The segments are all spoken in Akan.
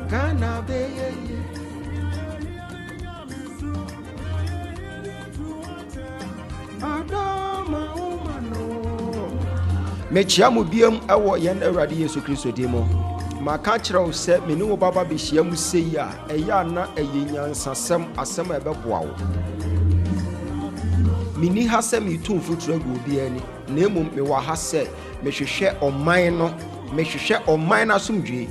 Ghana be Adama umano mechia mu biam ewo yen Awurade Yesu Kristo dimo maka kyerɛ wo sɛ me ne wo baba behia mu sei a ɛyɛ na ɛyɛ nyansasɛm asɛm a ɛbɛboa wo mini ha sɛ metu mfuturo gu obi ani na mmom me wɔ ha sɛ mehwehwɛ ɔman no asomdwe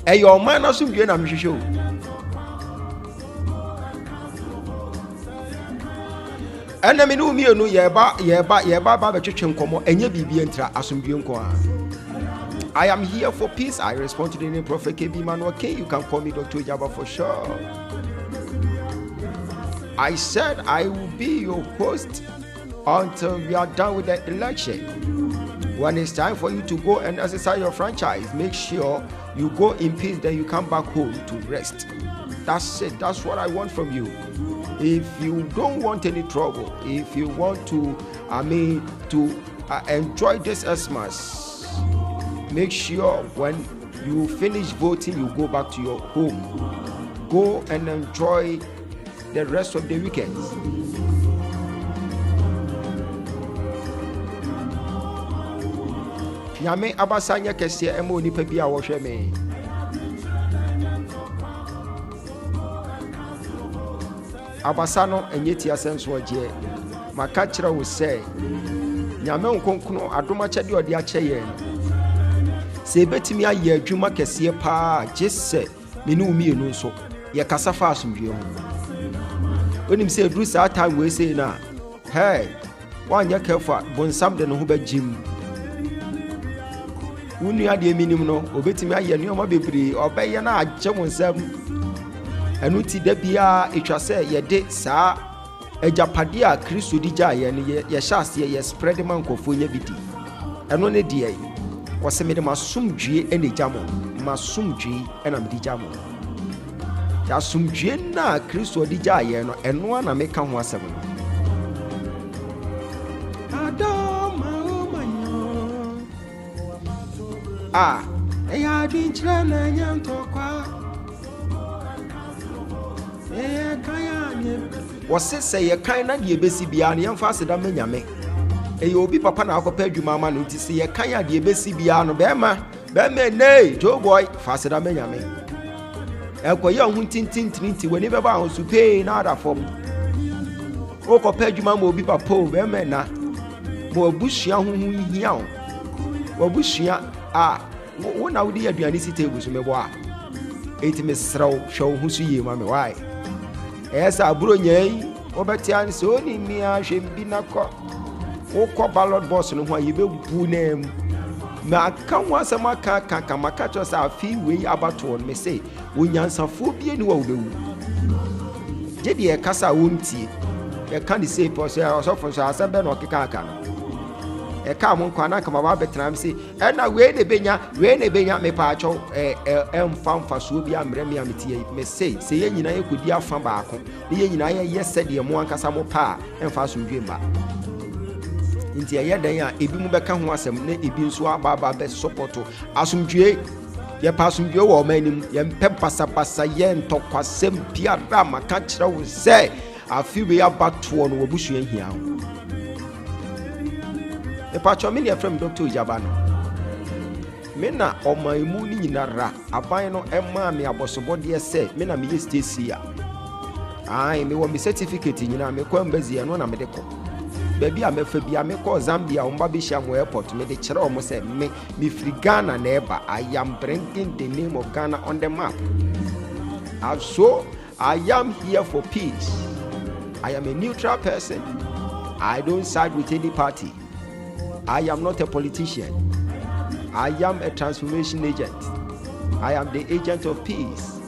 ɛyɛ ɔman no asomdwe na mehwehwɛ o ɛna me ne wo mienu yɛba ba bɛtwetwe nkɔmmɔ ɛnyɛ biribi ntra asomdwe nko a I am here for peace. I respond to the name Prophet KB Manuel K. You can call me Dr. Ogyaba for sure. I said I will be your host until we are done with the election. When it's time for you to go and exercise your franchise, make sure you go in peace, then you come back home to rest. That's it. That's what I want from you. If you don't want any trouble, if you want to, enjoy this Xmas, make sure when you finish voting, you go back to your home. Go and enjoy the rest of the weekends. Nyame abasanya kese emo nipa bi a wo hwe me. Abasa no enye ti asenso oje. Maka kire wo se Nyame nkonkono adoma kyede odi ache yen. Se betimi aye adwuma kese pa gese me ne umi enu nso ye kasa fa asomdwe ho. Onim se duru sa time we say na hey wanya kefa bonsam de no ho bagim. Unu ade minim no obetimi aye no ma bebre obeye na agye wonsam enu ti da bia etwa se ye de saa ejapade a Kristo di gya ye ne ye hyase ye spread man kofo nya bidi eno ne de ye wose me de masomdwe ene gyamo masomdwe ena me di gyamo ya somdwe na Kristo di gya ye no eno na me ka ho asem no adoma umanyo eya dinchira na nyantokwa wose se ye kan na de besi bia ne yemfa aseda manyame eye obi papa na akopa adwuma ma no nti se ye kan ya de besi bia no be ma nei Joe boy fa aseda manyame ekoye ohun tintintinti woni be ba hosu pay na ada fom o kopa adwuma ma obi papa o be ma na mo abusua hohu hia o abusua wo na wodi aduane si table so mebo a eti me sraw hwe ho so yie ma me why esa aburo nyai obetia nse oni mi ahwembi nakọ ukọ ballot box no ho ayebebu nem ma kan wasama ka maka cho sa afi we abato on me say onyansafo bie ni wa obewu je de e kasa wontie e kan di say po say osofo so asabe no keka aka no e ka mo nkwa na kama ba betram say e na we ne benya me pa acho mfa so bi amre me ametie me say ye nyina ekodi afa baako ye nyina ye sede mo ankasa mo pa mfa so dwemba nti ye dan a ebi mu beka ho asem na ebi nso aba be support asomdwe ye pa asomdwe wo manim ye mpe pasapasa ye ntokwasem bia da maka kire wo say afi we abato no wobusua hia ho e pa cho me ne from Dr. Ogyaba no me na omaimu ni nyinara aban no ema me abosobode se me na me ye Stacy a me wo me certificate nyina me kwa mbazi no na me de ko baby amefa bia me ko Zambia umba be hia mo airport me de kire o mo se me free Ghana na eba. I am bringing the name of Ghana on the map. So I am here for peace. I am a neutral person. I don't side with any party. I am not a politician. I am a transformation agent. I am the agent of peace.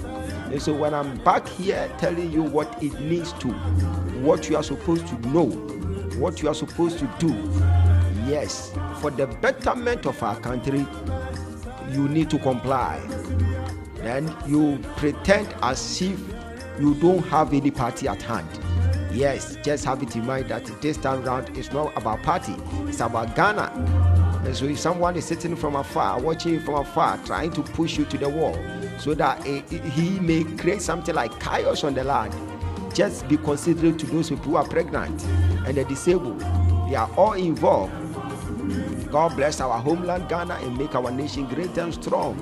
And so when I'm back here telling you what it needs to, what you are supposed to know, what you are supposed to do, yes, for the betterment of our country, you need to comply. Then you pretend as if you don't have any party at hand. Yes, just have it in mind that this time round it's not about party, it's about Ghana. And so if someone is sitting from afar, watching you from afar, trying to push you to the wall so that he may create something like chaos on the land, just be considerate to those people who are pregnant and the disabled. They are all involved. God bless our homeland Ghana and make our nation great and strong,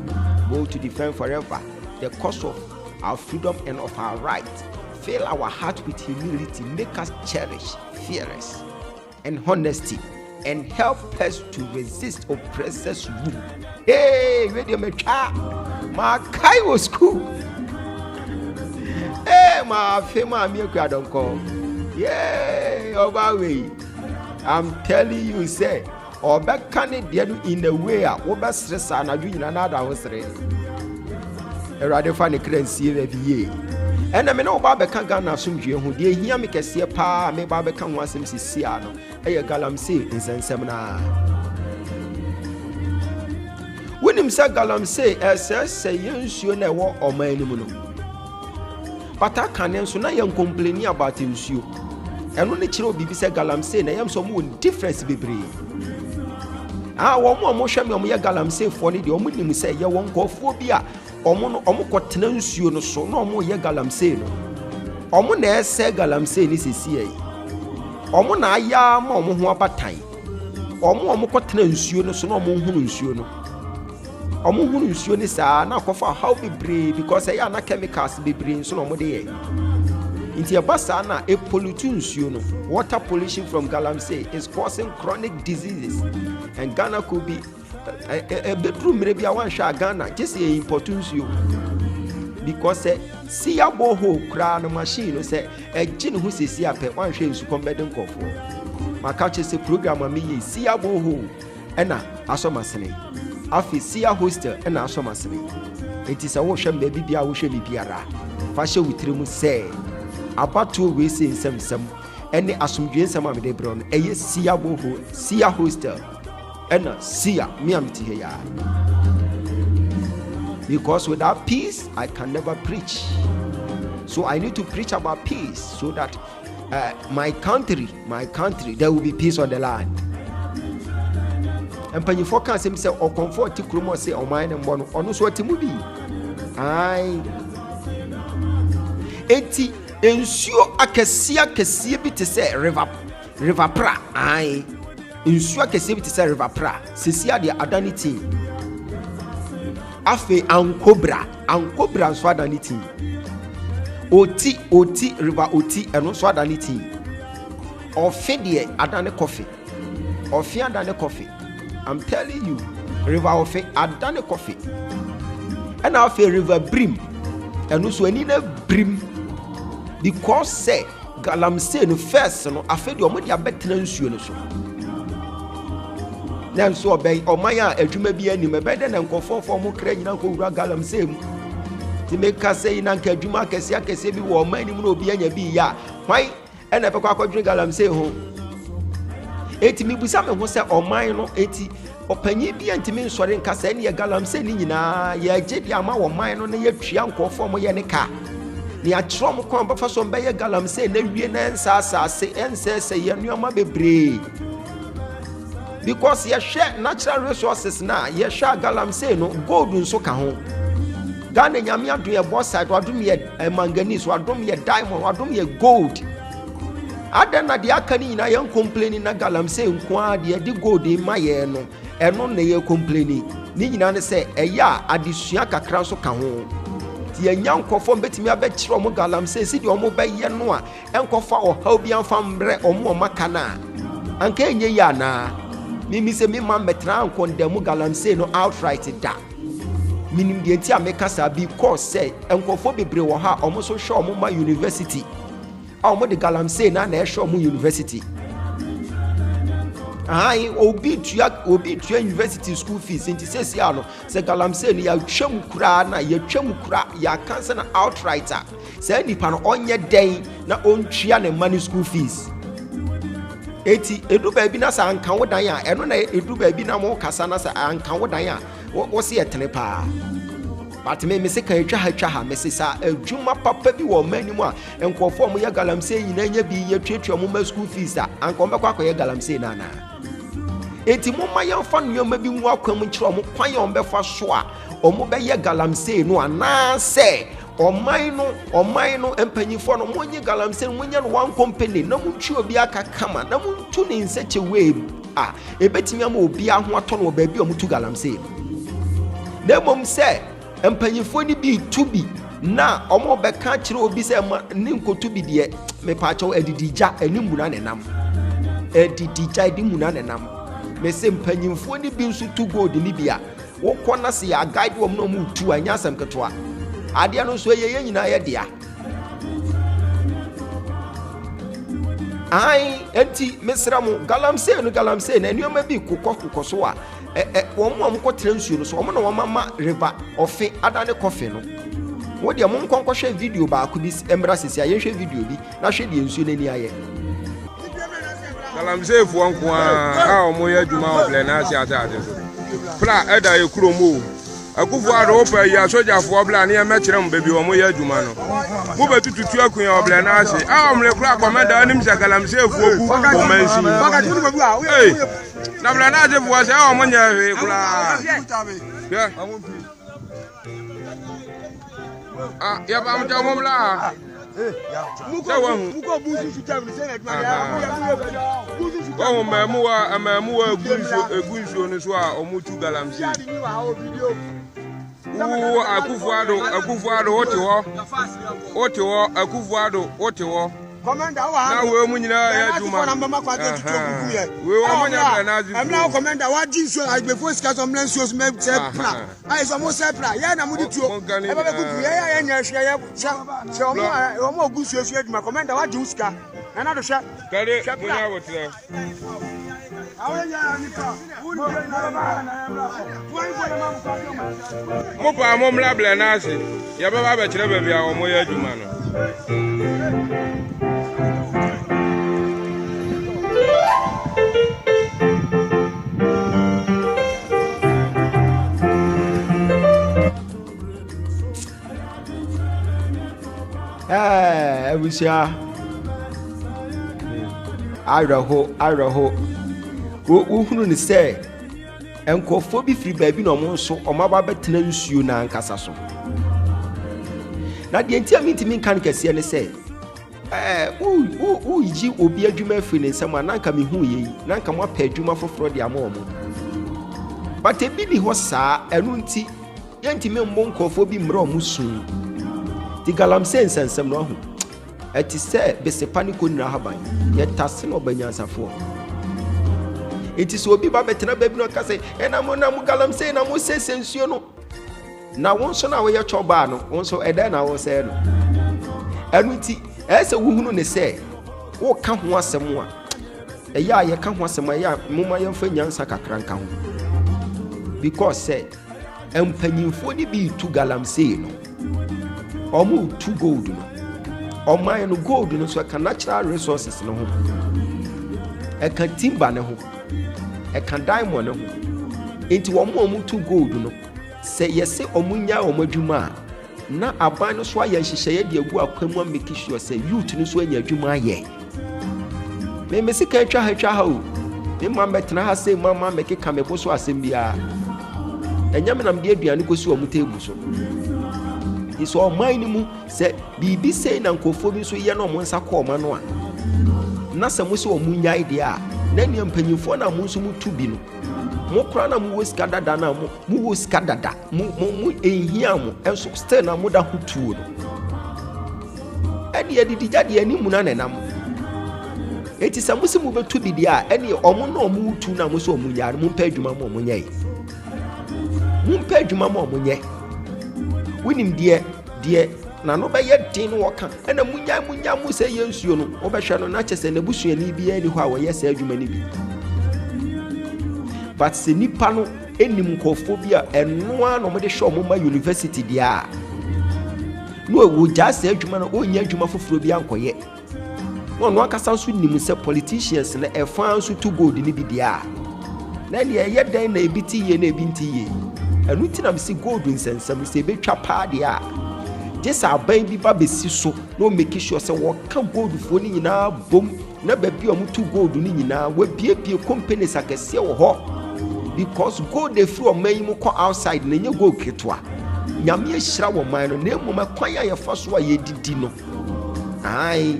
both to defend forever the cause of our freedom and of our rights. Fill our heart with humility, make us cherish, fearless, and honesty, and help us to resist oppressors' rule. Hey, radio me cha, my kai was cool. Hey, my fema me don't call. Yeah, Obawe. I'm telling you, say, or back can it in a way, over stress and I do in another was ready. A rather funny currency every year. And I mean, no Baba can go Asomdwe who dear hear me can see a pa, may Baba can want some Siciano, a galamsey in San Seminar. When him said galamsey, as say, you know, war or my animal. But I can't answer now, young complaining about you. And when the children be said galamsey, I am some difference be brave. Ah, one more motion, your galamsey for the omnium say, you won't go phobia. Omo kotena nsuo no so na omo ye galamsey no omo na ese galamsey ni sisi omo na aya ma omo ho abatan omo kotena nsuo no so na omo hunu nsuo no omo hunu nsuo ni saa na akofa how be brave because ya na chemicals be brave so na omo de ye inti abasa na e pollute nsuo no. Water pollution from galamsey is causing chronic diseases, and Ghana could be a bedroom maybe I want to Ghana just a importance you because see a boho crown machine say a gin who says see a pet one shame to come bed and go for my couch is a program of me see a boho and I saw my son afi see a hostel and I saw my son. It is a ocean baby I wish me biara fashion with him say about 2 weeks in some any Asomdwe some of the brown a see a boho see a hostel. And see ya, me am here. Because without peace, I can never preach. So I need to preach about peace so that my country, there will be peace on the land. And when you focus himself or comfort to Krumo say or mine and one or no sort of movie. I 80 ensure akasia bit to say river pra. I insure kese biti say river pra sesia de adanity afe ankobra nso adanity oti river oti eno nso adanity ofe de adane coffee ofe adane coffee. I'm telling you, river ofe adane coffee and afe river brim eno so ani na brim because say galamsey no first no afe de omo de abetena nsuo no so. Then so obey or maya adwuma bi anim ebede na nkofofo mo kra nyina ko wura galamsey mu ti make us say na nka adwuma akese bi wo ma anim na obi anya bi ya hwan e na pekwa akwadwe galamsey ho eti mi busa me ho say oman no eti opanyi bi antimi nsore nka say ne galamsey ni nyina ya gedi ama wo man no na ya twia nkofo mo ye ne ka ni atro mo kon ba fa so mbe ye galamsey na wie na ensa asase ensese ye nuama bebre. Because you share natural resources now, you share galamsey no gold nso ka ho. Ghana nyame ado ye bauxite, wadom ye manganese, wadom ye diamond, wadom ye gold. Adana de akani na yan complaining na galamsey nko a de gold ma ye no, eno na ye complaining. Ni nyina ne say eya adesua kakra nso ka ho. Ti enya nkofo betimi abekire omo galamsey si de omo be ye no a enkofa o ha obi anfa mbre omo maka na. Anka enye ya na Mimi se me man betra condemn galamsey no outright da. Minim de enti ameka sa because say enkofo bebre wo ha omo so show omo ma university. Omo de galamsey na e show omo university. Ai obi tua university school fees enti sesi ano se galamsey ni ya twam kura na ya twam kura ya cancel na outright. Say nipa no onye den na ontua ne money school fees. Eti edu baabi na sa anka wodan a eno na edu baabi na mo kasa na sa anka wodan a What's your telepa? But me say can twa ha me say sa adwuma papa bi wo mani mu a enkofo mo ye galamsey nyina nya bi ye twetwe mo ma school fees a anko mbekwa akoye galamsey na na enti mo ma ye fa nneoma bi mu akwam nkyere mo kwan ye ombefa so a omo be ye galamsey no ana se oman no empanyifo no mo nye galamsey mo nye no one company na mo twi obi aka kama na mo tu ne nseche we a ebetimi am obi aho ato no ba bi o mo tu galamsey na mom se empanyifo ni bi tubi na omo beka kire obi se ni nkotubi de me pa chaw edidija animuna nenam edidija edimuna nenam me se empanyifo ni bi nso tu gold ni bia wo kona se ya guide wo no mu tu anya asem ketwa ade no so ye nyina ye dia ai enti mesra mu galamsey na enioma bi kokko so a wọ́n kọ́ tẹ̀lé nsuo no so wọ́n na wọ́n mama river ọ̀fẹ́ adane kọfẹ́ no wọ́n di ẹ̀mú nkọ́ hwẹ́ video baako bi ẹ̀mẹ́ra sisi a yẹ́hwẹ́ video bi na hwẹ́ di nsuo n'ani ayẹ. Galamsey fo nko a ọmọ yẹ adwuma ọbẹlẹ n'ase ate so pra ẹda yẹ kuro mu akufo ado opa yi asojafo ọbẹlẹ ne yẹ mẹkyerẹ mu beebi ọmọ yẹ adwuma no mo bẹ tututu akun yẹ ọbẹlẹ n'ase a ọmọ lẹ kura akọmẹda anim sẹ Galamsey fo gu ọmọnsi na bla na je voice o mo nya he kula ya ba mo ta mo bla muko buzu sutam se na ya o memu wa egunso no so a o mu tu Galamsey akufuado ote ho akufuado Commander wa na we mu nyina ya juma na mama kwa tutu buku ye we wa mo nya na azu amna commander wa jinso agbefo sika so mlen so me se pra ai so mo se pra ye na mu di tuo e ba be kuku ye ya nya hwe ye se o mo ogusu esu aduma commander wa jin sika na do hwe kare mo nya wotre mo pa mo mla bla na ase ya ba ba kire ba bia o mo ya juma no Ebusia ayraho wo hunu ni se enkofo bi firi baabi na omo nso omaba betena nsuo na ankasa so na de ntia mitimi kan kase ne se yiji obi adwuma firi ne nsam ananka me hu yeyi nanka mo apa adwuma foforo de ama omo bate bi ni ho saa enu nti yentimi mmo nkofo bi mra omo sun di Galamsey nsensem no ho eti se besepa ni ko nira haban ye tase no banyansafo eti so obi ba betena ba bi no kase na mo Galamsey na mo sesensuo no na wonso na wo ye choba no wonso eda na wo se no enu ti ese wo hunu ne se wo ka ho asem a eya ye ka ho asem ya moma ye mfa nyansa kakra nka ho because say empanyimfo ni bi tu Galamsey no omo tu gold no oman no gold no so ka natural resources no ho e ka timber ne ho e ka diamond ne ho enti omo tu gold no se yese omunya omadwuma na aban no so aye nhyehyeye de agu akwamu ameki sure se youth no so anya adwuma aye me sika twa ha o me mama betena ha se mama meki kamebo so asem bia enyame nam de aduane kosi omu table so iso oman ni mu se bibi sei na nkofo bi so ye na omo nsa ko oma no a na se mo se omunya ide a na ne mpanyimfo na mo nso mu tu bi no mo kra na mo woska dada na mo woska dada mo ehia mo enso still na mo da hutuo no eni edidi jade ani mu na nenam eti se mo se mo betu bi dia eni omo na omo hutu na mo se omunya mo mpa adwuma mo omunya yi mo mpa adwuma mo omunya winim die na no be ye din no woka ena munya mu se ye nsuo no wo be hwe no na chese na busuani bi ani ho a wo ye se adwuma ni bi but se nipa no enim nkofo bi a eno a no mo de hwe mo ma university dia no wo ja se adwuma no onya adwuma foforo bi ankoye no akasa nso nim se politicians na efa nso to gold ni bi dia na ne ye den na ebiti ye na ebinti ye enu ti na me si gold nsensam se betwa pa de a just aban bi ba besi so no make sure say wo ka gold fo ni nyina bom na ba bi o mutu gold ni nyina wa biebie companies akese wo ho because gold dey free o man mu ko outside na nye gold ketwa nyame ehira wo man no na mu makwan ya fa so a ye didi no ai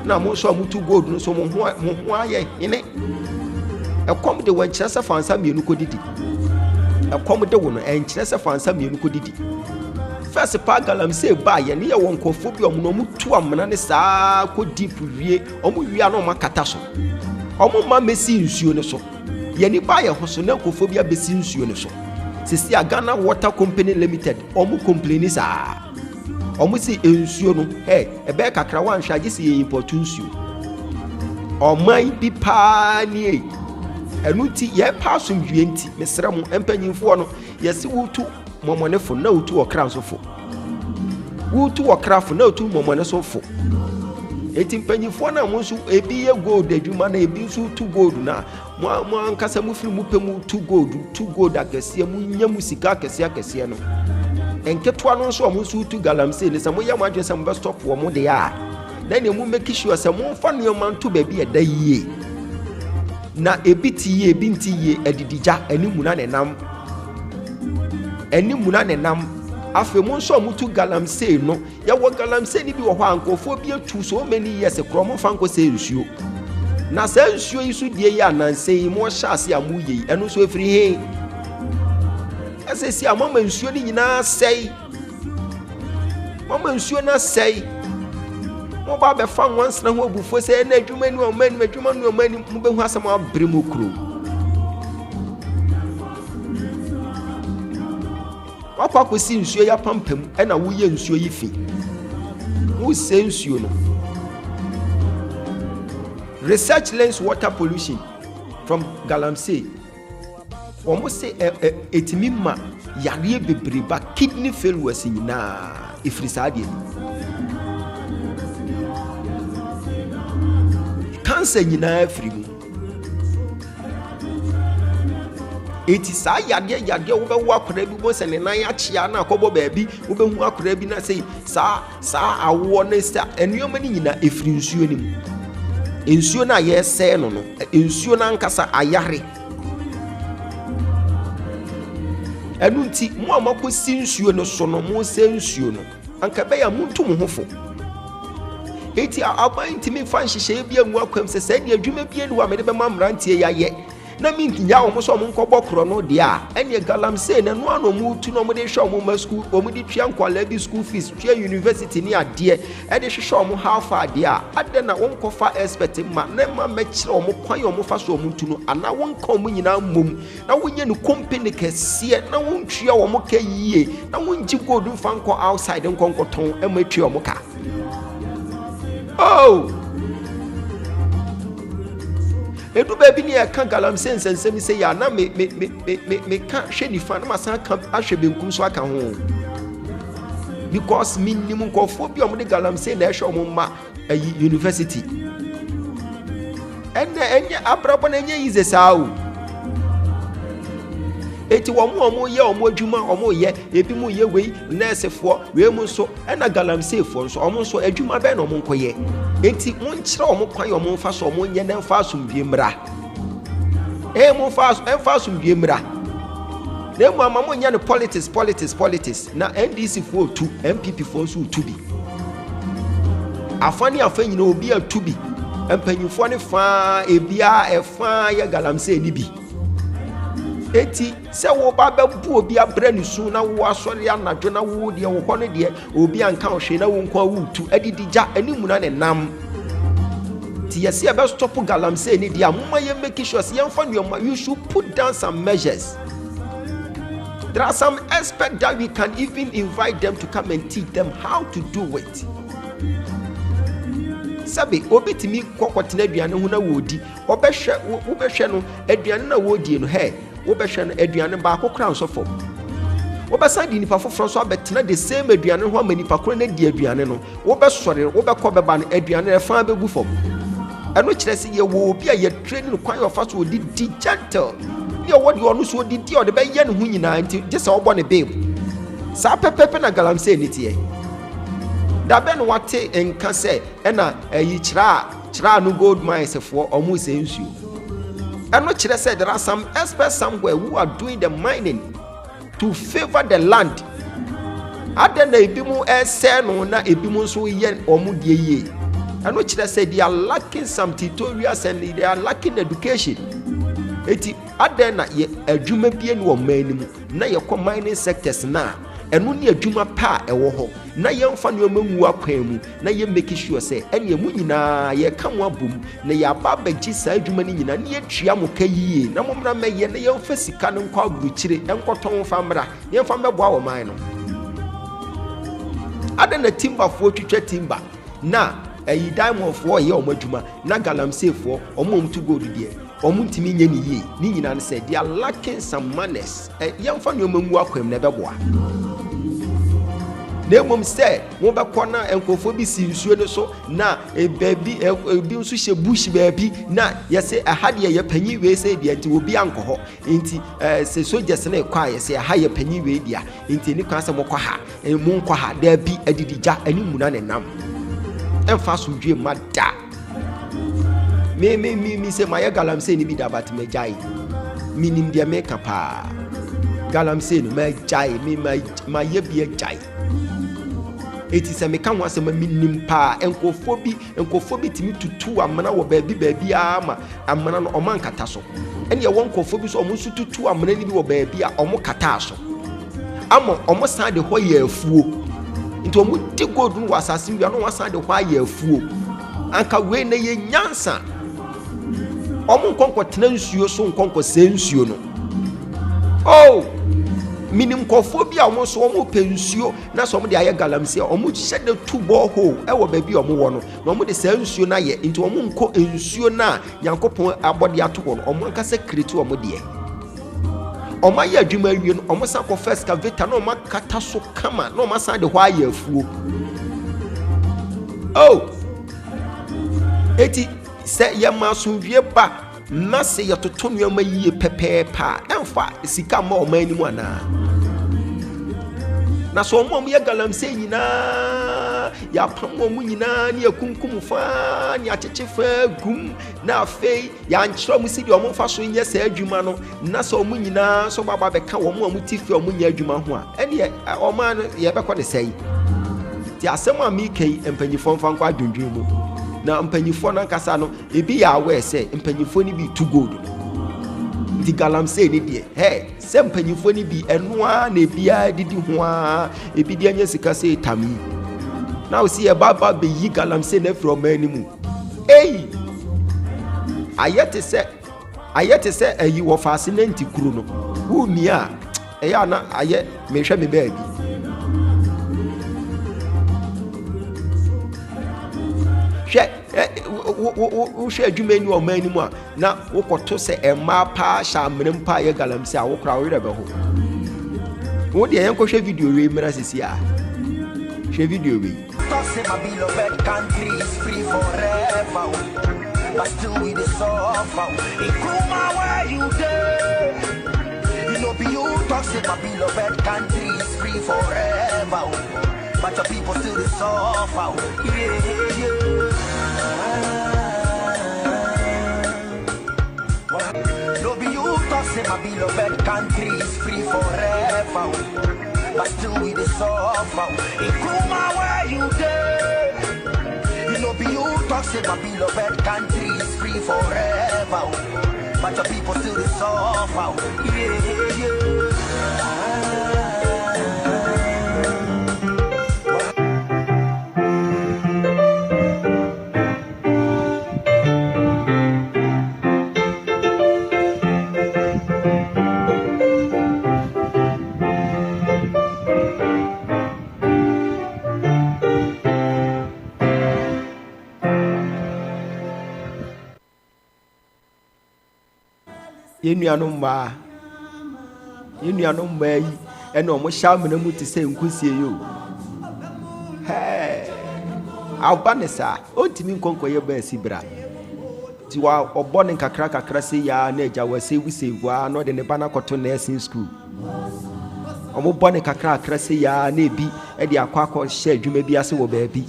na mo so mutu gold no so mo ho aye ine ekom de wan kyerese fansa mienu ko didi ekom de wo no en kyerese fansa mienu ko didi first pa galamsey ba ye ne ye won kofo bi omo no mutu amana ne saa ko deep wie omo wia no makata so omo ma mesi nsuo ne so ye ni ba ye ho so na kofo bi abesi nsuo ne so sisi Ghana Water Company Limited omo complain saa omo si nsuo no ebe kakra wan hwa gisi ye import nsuo oman bi pa ni enu ti ye pa so wie nti mesra mo empanyimfo no ye si wutu momonefo na wutu okra so fo wutu okra fo na wutu momone so fo eti mpanyimfo na mo nso ebi ye gold adwuma na ebi nso tu gold na mo ankasa mu firi mu pemu tu gold akese mu nya mu sika akese no enketwa no nso mo nso tu galamsey ne samo ya mo adwe sam be stop wo mo de ya na ne mu make sure say mo fa no man to ba bi eda yie na ebi ti yie ebi nti yie adidija animu na nenam afi mo nso mutu galamsey no ya wo galamsey ni bi wo hwa ankofo bi atu so many years kromo fanko se nsuo na se nsuo yi so die ya nansey mo hyase amu yi eno so efiri he asesi amama nsuo ni nyina sei mama nsuo na sei mo ba be fa once na ho obufo se na adwuma ni o mani adwuma ni o mani mo be hu asem abre mo kuro wakwa kwesi nsuo ya pampam na wo ye nsuo yi fi wo se nsuo no research lens water pollution from galamsey omo se etimi ma yare bebreba kidney failure nyina ifrisade cancer nyina free mu eti sa yade wo be wo akora bi bo se ne nan achia na akobo baabi wo be hu akora bi na sei sa awo ne sta enuoma ni nyina efiri nsuo ni mu nsuo na ye se no nsuo na nkasa ayare enu nti mo amakosi nsuo no so no mo se nsuo no anka be ya muntu mo hofo eti aban ntimi fa nhihye bi anwu akwam se de adwuma bi eni wa me de be mamrantie ya ye na minkinya wo so mo nkobọ kro no de a ene galamsey na no ano mu tu no mo de hwe mo ma school o mo de twa nkwala bi school fees twa university ni ade e de hwehwe mo half ade a ade na wo nkofa expert ma na ma mekire wo mo kwan wo mo fa so mo tu no ana wo nka mo nyina mom na wo nye no company kese na wo ntwa wo mo ka yie na wo nji gold fa nko outside nkonkoton e mo atwa wo mo ka oh edu baby ni aka galamsey nsensem se ya na me ka hwe ni fa na masan ka ahwe benkum so aka ho because minimum nkofo bi omde galamsey na ehwe omma university enye abrabo na enye yize sao eti omo ye omo adwuma omo ye ebi mu ye wei nurse fo we mu so na galamsey fo so omo so adwuma be na omo nkoye eti mon kire omo kwan omo fa so omo nye na fa asomdwe mra mo fa asomdwe mra na mu amamo nya ne politics na NDC fo tu MPP fo so tu bi afani nyina obi atu bi empanyifo ne fa ebia efa ya galamsey ni bi eti se wo ba bu obi abra ni su na wo asori anadwo na wo de wo hɔ ne de obi anka ohwe na wo nkwa wutu adidija animu na ne nam ti yesi e be stop galamsey ni de amuma ye make sure se yemfa nuoma you should put down some measures. There are some experts that we can even invite them to come and teach them how to do it. Sabe obetimi kokotena aduane ho na wodi obehwe no aduane na wodi no he obehwe no aduane ba akokra nsofo obesa di nipa foforo so abetena the same aduane ho amanipa kro na di aduane no obesore obekobeba no aduane refa bebu fom eno kire se ye wo obi a ye training kwan of us wodi di gentle obi a wodi onu so didi o de be ye ne hu nyina nti je se obo ne babe sa pepepe na galamsey ni tie da be no wate enka se na yi chira no gold mines for omu se nsuo eno chire say there are some experts somewhere who are doing the mining to favor the land adena ebimu ese no na ebimu so ye omu die ye eno chire say they are lacking some tutorials and they are lacking education eti adena ye adwuma bie no omanimu na ye ko mining sectors na eno ne adwuma pa ewo ho na ye mfa ne omanwu akwan mu na ye make sure say ene mu nyina ye ka mo abom na ye ababagi sa adwuma ni nyina ne ye tua mo ka yie na momra meye na ye mfa sika no nkwa aburukyire enkoton fa mra ye mfa meboa wo man no adena timber fo twetwa timber na ayi diamond fo ye omadwuma na galamsey fo omom to gold die omuntimi nye ni yie ni nyina ne say they are lacking some manners ye mfa ne omanwu akwan na beboa na mom say mo be kona enkofo bi si nsuo ne so na baabi ebi nso hye bush baabi na ye say ahade ye panyi we say dia nti obi ankoho nti se soldiers na kwa ye say aha ye panyi we dia nti ni kwa say mo kwa ha mo nkwa ha da bi adidija ani muna ne nam emfa so dwe mada me say my galamsey ni bi da bat me jai minim dia me kapa galamsey no me jai me my ye bi jai eti se me kan wase ma minim pa enkofo bi timi tutu amana wo baabi ama amana no oman kata so ene ye wonkofo bi so omo su tutu amana ni bi wo baabi a omo kata so ama omo san de ho ye afuo nti omo di gold no wasase wi no wasan de ho ye afuo anka we na ye nyansa omo nkonko tena nsuo so nkonko se nsuo no oh minim kofo bi a omo so omo pensuo na so omo de aye galamsey omo hye de tu borehole ewo ba bi omo wo no na omo de sa nsuo na ye nti omo nko nsuo na yankopon abode ato wo no omo anka secret omo de omo aye adwuma awie no omo san ko first excavator na omo kata so kama na omo san de ho aye afuo oh eti se ye masomdwe ba na se ye toto nuama yie pepepa emfa sika ma omani mu ana na so omom ye galamsey nyina ya pamo mu nyina ne akunkum fa ne acheche fa gum na afei ya nkyero mu sidi omom fa so nye sa adwuma no na so omu nyina so baba be ka omu tifi omu nya adwuma ho a ene oman ye be ko ne sei ti asem a mi kai empanyifo fa nkwa dundun mu na mpanyifo na nkasa no ebi ya awe se mpanyifo ni bi to gold di galamsey ni die se mpanyifo ni bi enoa na ebia didi ho a ebi di anya sika se tami na o si e baba be yi galamsey na from animu ayete se ayi wo fase na ntikuru no wu mi a eya na aye mehwe me baabi wo hwe adwuma ni o mani mu a na wo koto se ema pa sha mnem pa ye galamsey a wo kra wo rebe ho wo de yanko hwe video we mra sisi a hwe video we Toss my beloved country is free forever, but still we the suffer. Ikuma where you there, you know be you. Toss my beloved country is free forever, but your people still the suffer. No be you. Toss my beloved country is free forever, but still we the suffer. Ikuma where you there, you know be you. Talk say my beloved country is free forever, but your people still the suffer. yenuanom ma yi ene omo sha mena mu te se nkusie yo abanesa ontimi nkonko ye ba sibra ti wa obone kakra say ya na eja wa say we save wa no de ne bana koto nursing school omo bone kakra say ya na ebi e de akwa share adwuma bi ase wo baabi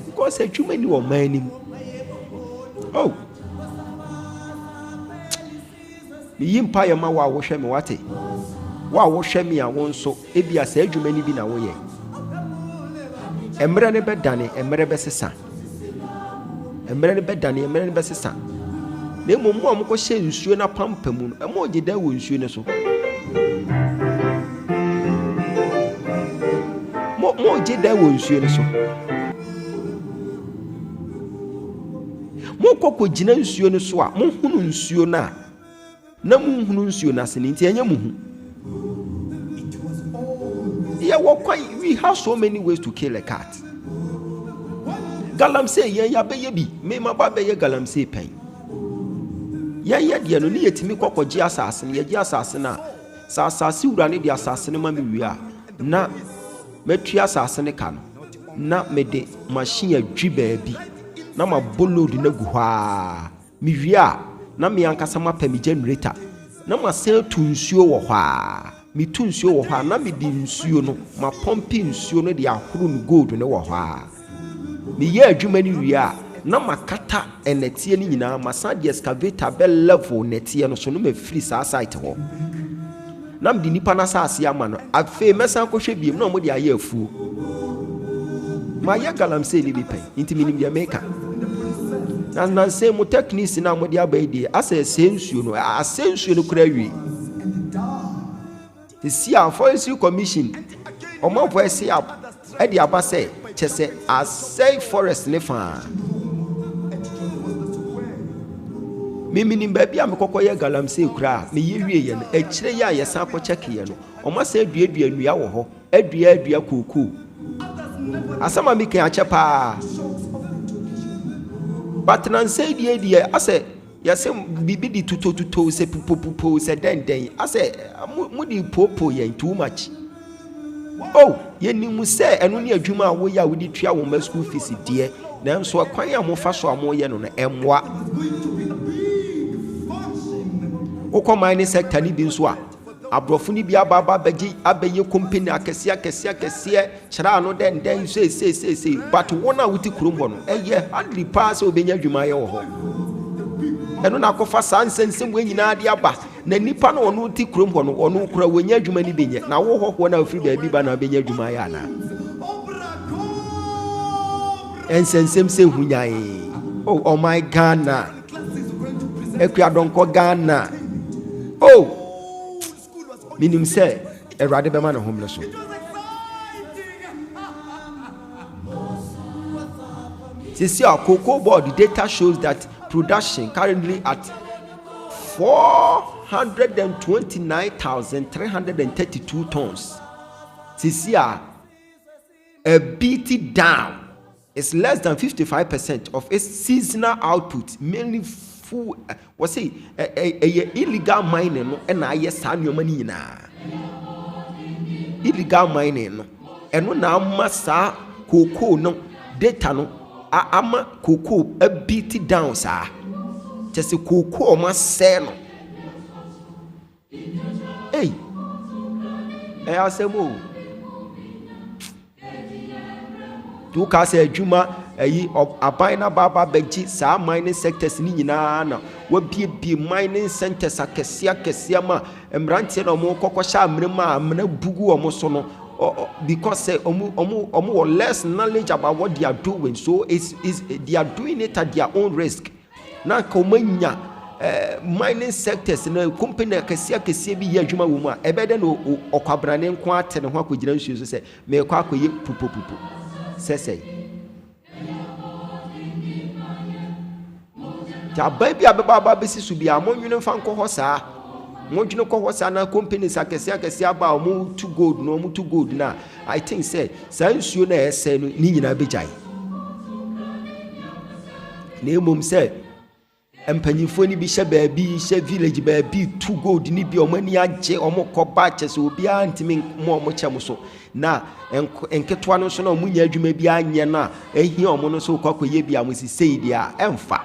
because adwuma ni wo manim oh mi yimpa ya ma wa wo hwe me wate wa wo hwe me a won so ebi asa adwuma ni bi na wo ye emre ne bedane emre besesa emre ne bedane emre ne besesa na mo mo amko hye nsuo na pampamu no mo gida wo nsuo ne so mo gida wo nsuo ne so mo kokko gina nsuo ne so a mo hunu nsuo na mo hunu nsuo na sene nti anya mo hu we have so many ways to kill a cat. Galamsey ya be bi me ma ba be ye galamsey pen. Ya de no ne yetimi kokkoji asase ne ye asase na sa asase wura ne de asase ne ma me wi na metu asase ne ka no na me de machine adwi baabi na ma bolod na gu hwa me wi na me ankasa ma pa me generator na ma se tu nsuo wo hwa mi tu nsuo wo hwa na me di nsuo no ma pompi nsuo no de ahoro no gold ne wo hwa mi ye adwuma ni wi na makata enetie ni nyina masa de excavator be level netie no so no ma free sa site ho na me di nipa na sa ase ama no afi mesa kohwe biem na mo de aye afuo ma ye galamsey ni bi pen inti minim de maker na say mo techniques na mo de abaidi asa sensuo no asensuo no kura wi the Sea Forestry Commission omo voice up e de aba say chese asay forest ne fa miminim ba bia me kokoye galamsey kura me ye wie ye no e kire ya ye san ko check ye no omo say duadua nua wo ho adua koko asama mi kan ache pa but nan say die ase yase bibi di tuto se pupo se den ase mudi popo ye too much oh ye ni mu se eno ne adwuma wo ya wo di tua wo ma school fees die na so kwan ya mo fa so amo ye no na emwa okọ mining sector ni bi nso a abrofo ni bi ababa bagi abeye company akese kyera no den say but wona wuti kurom ho no eye handle pass obenya adwuma ye wo ho eno na kofa sansensem we nyina ade aba na nipa no ono ti kurom ho no ono kura wenya adwuma ni benye na wo ho na afiri ba bi ba na benya adwuma ye ana ensensem se hunyae oh my Ghana ekua donko Ghana oh minim say erade be ma na homeless so see our cocoa board the data shows that production currently at 429,332 tons. This year, a bit down. It's less than 55% of its seasonal output, mainly full. What's it? Illegal mining and I yes, money na. Illegal mining and no now massa cocoa no data no. Ama cocoa a bit down, sir. Just a cocoa ma sell. Hey, I say more. Tu kase juma ayi abina baba beji sa mining sectors ni nyina na wa bie mining centers akese ma emrantie na mo kokosha amrema amna bugu omo so no because say omu less knowledge about what they are doing, so they are doing it at their own risk. Na komanya mining sectors na company akese bi ya adwuma wo mu a ebede no okwabrane nko ate ne ho akogina nsuo so say me kwa akoye pupo sese ja baby ababa besi su bia monwene fa nko ho saa monwene ko ho saa na companies akese aba omu to gold no omu to gold na I think say nsuo na ese no ni nyina bejai na emom say empanyifo ni bi hye baabi hye village baabi to gold ni bi omani agye omokoba kyese obi antimi mo omokyem so na enketwa no so na omunya adwuma bi anye na ehia omo no so kwakoye bi amosisei dia emfa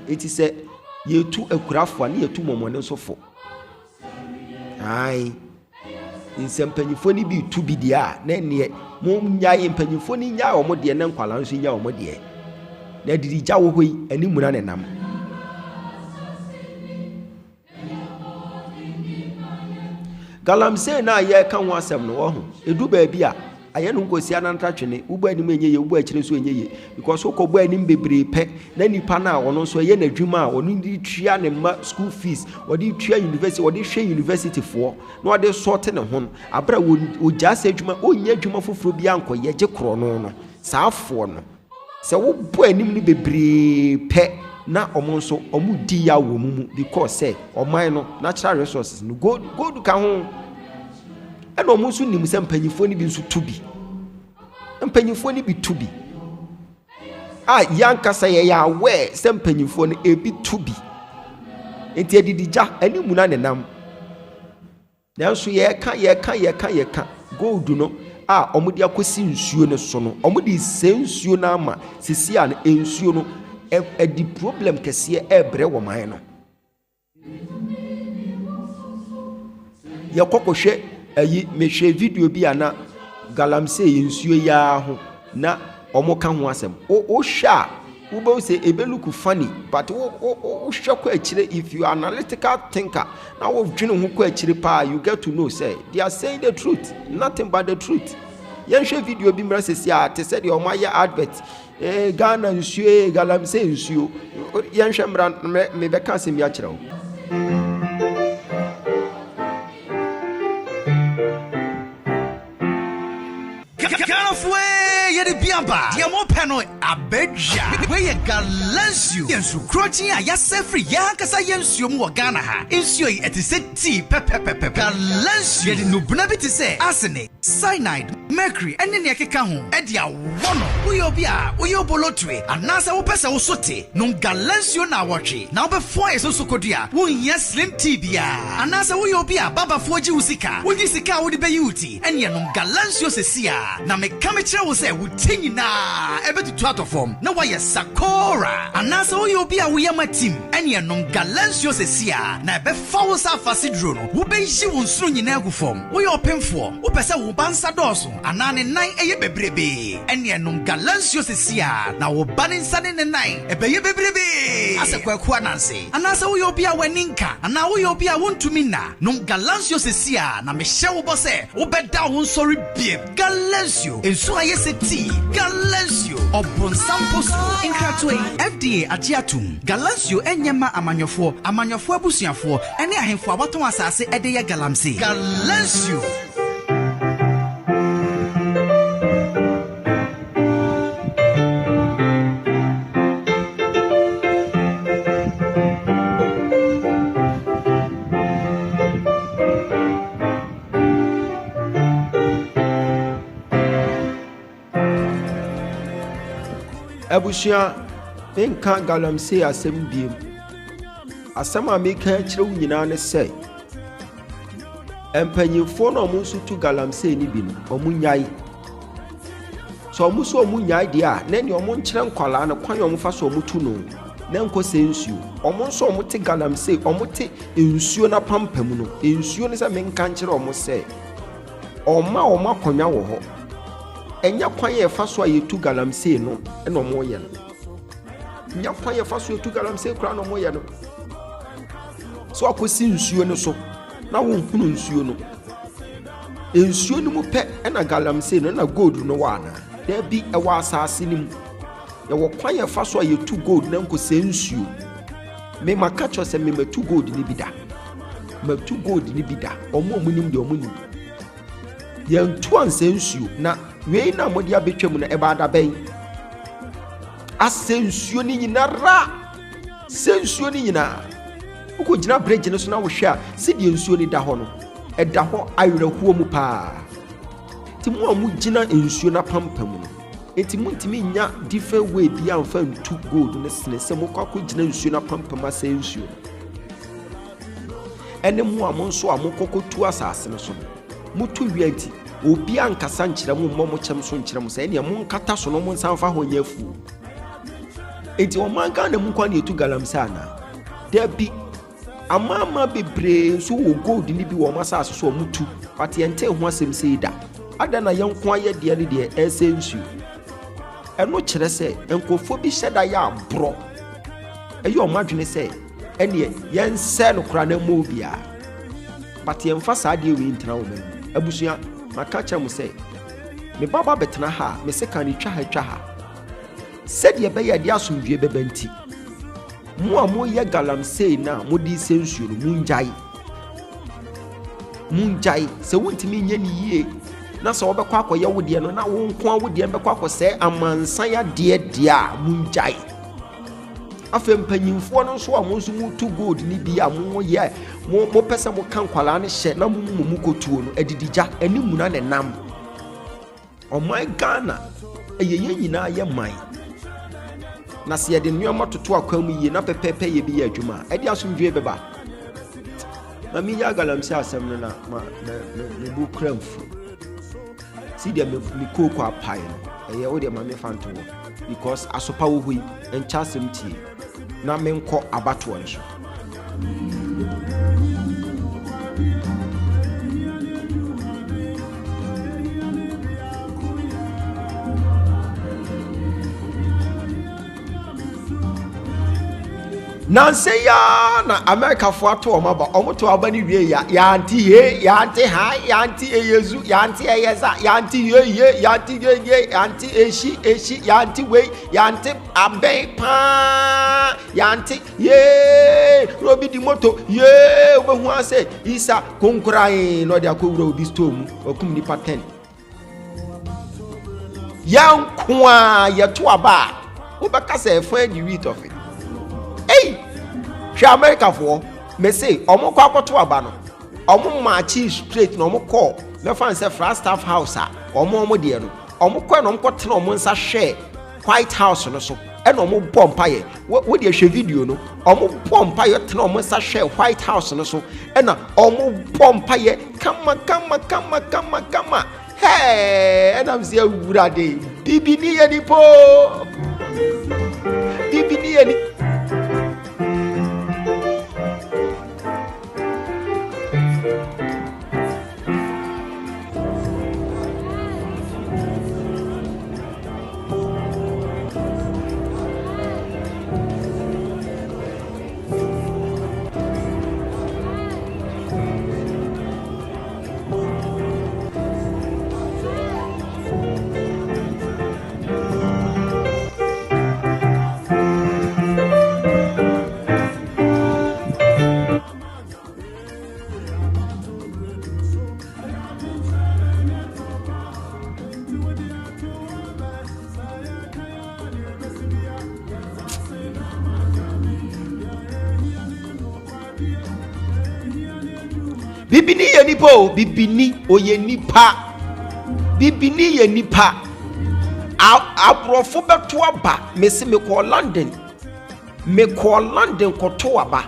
it is a ye tu akurafo ne ye tu momone so fo ai nsempanyifo ni bi tu bi dia na ne mo nyaye mpanyifo ni nya wo de ne nkwala nso nya wo de na didi gya wo hoi ani muna ne nam galamsey na ye kan ho asem no wo ho edu ba bi a aye no nkosi ananta twene ubo anim enye ye ubo akire so enye ye because okobo anim bebre pe na nipa na wono so ye na dwuma a wono ndi tua ne ma school fees wodi tua university wodi hwe university fo na wodi sorte ne ho abra wo jase adwuma onya adwuma foforo bi anko ye je kro no saafo no se wo bo anim ni bebre pe na omo so omu di ya wo mu because say oman no natural resources no gold ka ho eno omo so nim se mpanyifo ni bi nso tubi mpanyifo ni bi tubi yankasa ye ya we se mpanyifo ni ebi tubi enti edidija ani muna ne nam na so ye ka gold no omo di akosi nsuo ne so no omo di sensuo na ama sisi an ensuo no di problem kese ebre wo man no ya kokohwe ayi mehwe video bi ana galamsey nsuo ya ho na omo ka ho asem o hwa wo bo say ebe look funny but wo hwa ko akire if you are analytical thinker na wo dwene ho ko akire pa you get to know say they are saying the truth nothing but the truth yen hwe video bi mra sesi a te say the omo ya advert Ghana nsuo galamsey nsuo yen hwe mra me be ka asem ya kire wo Biamba, Diamo Pano, Abeja, where you galansu, Yensu Croching, a Yasefri, Yankasa Yensum, Wagana, Insui, et is tea, pepper, galansu, Nubnabit to say, arsenic, cyanide, mercury, and then Yakakahu, Edia, Wono, Uyobia, Uyobolotwe, and Nasa Opesa Osote, non galansu na watchi. Now before is also Kodia, yes slim tibia, and Nasa Uyobia, Baba Foji Usika, Udisika would be beauty, and Yanon galansu Sesia, Namekamicha will say, Tingy na ebe to twat form na why sakora anasa wo obi a wo yama team ene non galancio sesia na ebe fa wo sa fasidro no wo be yi wo nsuro nyina agu form wo ye opemfo wo pese wo bansa doso anane nan eye bebrebe ene non galancio sesia na wo baninsa ne nan ebe ye bebrebe asekwaku ananse anasa wo obi a waninka ana wo obi a wontumi na non galancio sesia na me hye wo bose wo beda wo nsori biem galancio enso ayese Galancio Obonsam Posto Inkratwe FDA Ajiatum Galancio enyema amanyofo abusuafo ene ahemfo abaton asase ede ye galamsey Galancio Abushia enka galamsey asem biem asem a meka kire wo nyina ne sei empanyifo no mo su tu galamsey ni bi no omunyai so omunyai dia na ne omo nkire nkwala na kwan omo fa so omo tu no na nko se nsuo omo nso omo te galamsey omo te nsuo na pampam no nsuo ne se menka nkire omo sei omo akonya wo ho enya kwan ye fa so ayetu galamsey no eno mo ye no enya kwan ye fa so ayetu galamsey kra no mo ye no so akosi nsuo no so na wo hunu nsuo no nsuo no mu pe ena galamsey no na gold no wana da bi e wa asase ni mu ye wo kwan ye fa so ayetu gold na nkosi nsuo me makacho se me matu gold ni bida matu gold ni bida omo munim de omo ni ye ntu anse nsuo na wei na modi abetwam na eba da ben asensuo ni nyina ra sensuo ni nyina uko gina bridge no so na wo hwe a se die nsuo ni da ho no eda ho ayerahuo mu pa ti mo amu gina nsuo na pampam no enti mo ntimi nya different way bi amfa ntu gold ne sene se mo kwako gina nsuo na pampam asensuo ene mo amonso amokokotu asase no so mutu wianti obi ankasa nkyerɛ mo mmɔ mo kyɛm so nkyerɛ mo sɛ ene mo nkata so no mo nsanfa ho nyafu enti oman Ghana mu kwa na etu galamsey ana dabi amama bebre so wo gold ni bi wo masase so mutu but yente ho asem sei da ada na yenko aye de ne de esensu eno kire se enkofo bi hyeda ya abro eyo omadwene se ene yense no kra na mo bia but yemfa saa de we ntra wo man abusua maka cha mu se me baba betena ha me se kan twa ha said ye be ye de asomdwe bebanti mo amo ye galamsey na mo di sensuo munjai se wontimi nya ni yie na so obekwa akoye wo de no na wo nko wo de bekwa akose amansan ya de a munjai afem panyimfo no so amo so mu to gold ni bia mo ye mo pese mo kan kwala ne hye na mo kotuo no adidija animu na ne nam oh my Ghana eye nyina ye man na se ye de nneoma toto akwam yie na pepepe ye bi ye adwuma e de asomdwe beba na mi ya galamsey asem no na me bu kramfu si de me koko apai no eye wo de ma me fanto because asopa wo hui encha asem tie na me nko abato nso Nancy ya na America for to omaba omoto abani wie ya anti he ya anti ha ya anti eyezu ya anti eyeza ya anti ye ya anti ye ya anti eshi ya anti we ya anti abe pa ya anti ye robi di moto ye obehu ase isa konkurai no de akowura obi storm okum ni patent yankwa ye to aba obeka se fa di wheat of it. Hey, she America for me say omo kwa akoto aba no omo march straight no omo call me fan say Flagstaff House a omo de no omo kwa no omo tena omo nsa share White House no so e no omo bompaye wo de hwe video no omo bompaye tena omo nsa share White House no so e na omo bompaye kama hey and I'm say wura de bibi ni ye po bibi ni ye Bibini ye nipa o bibini oye nipa bibini ye nipa abrofo beto aba mesi me ko London ko to aba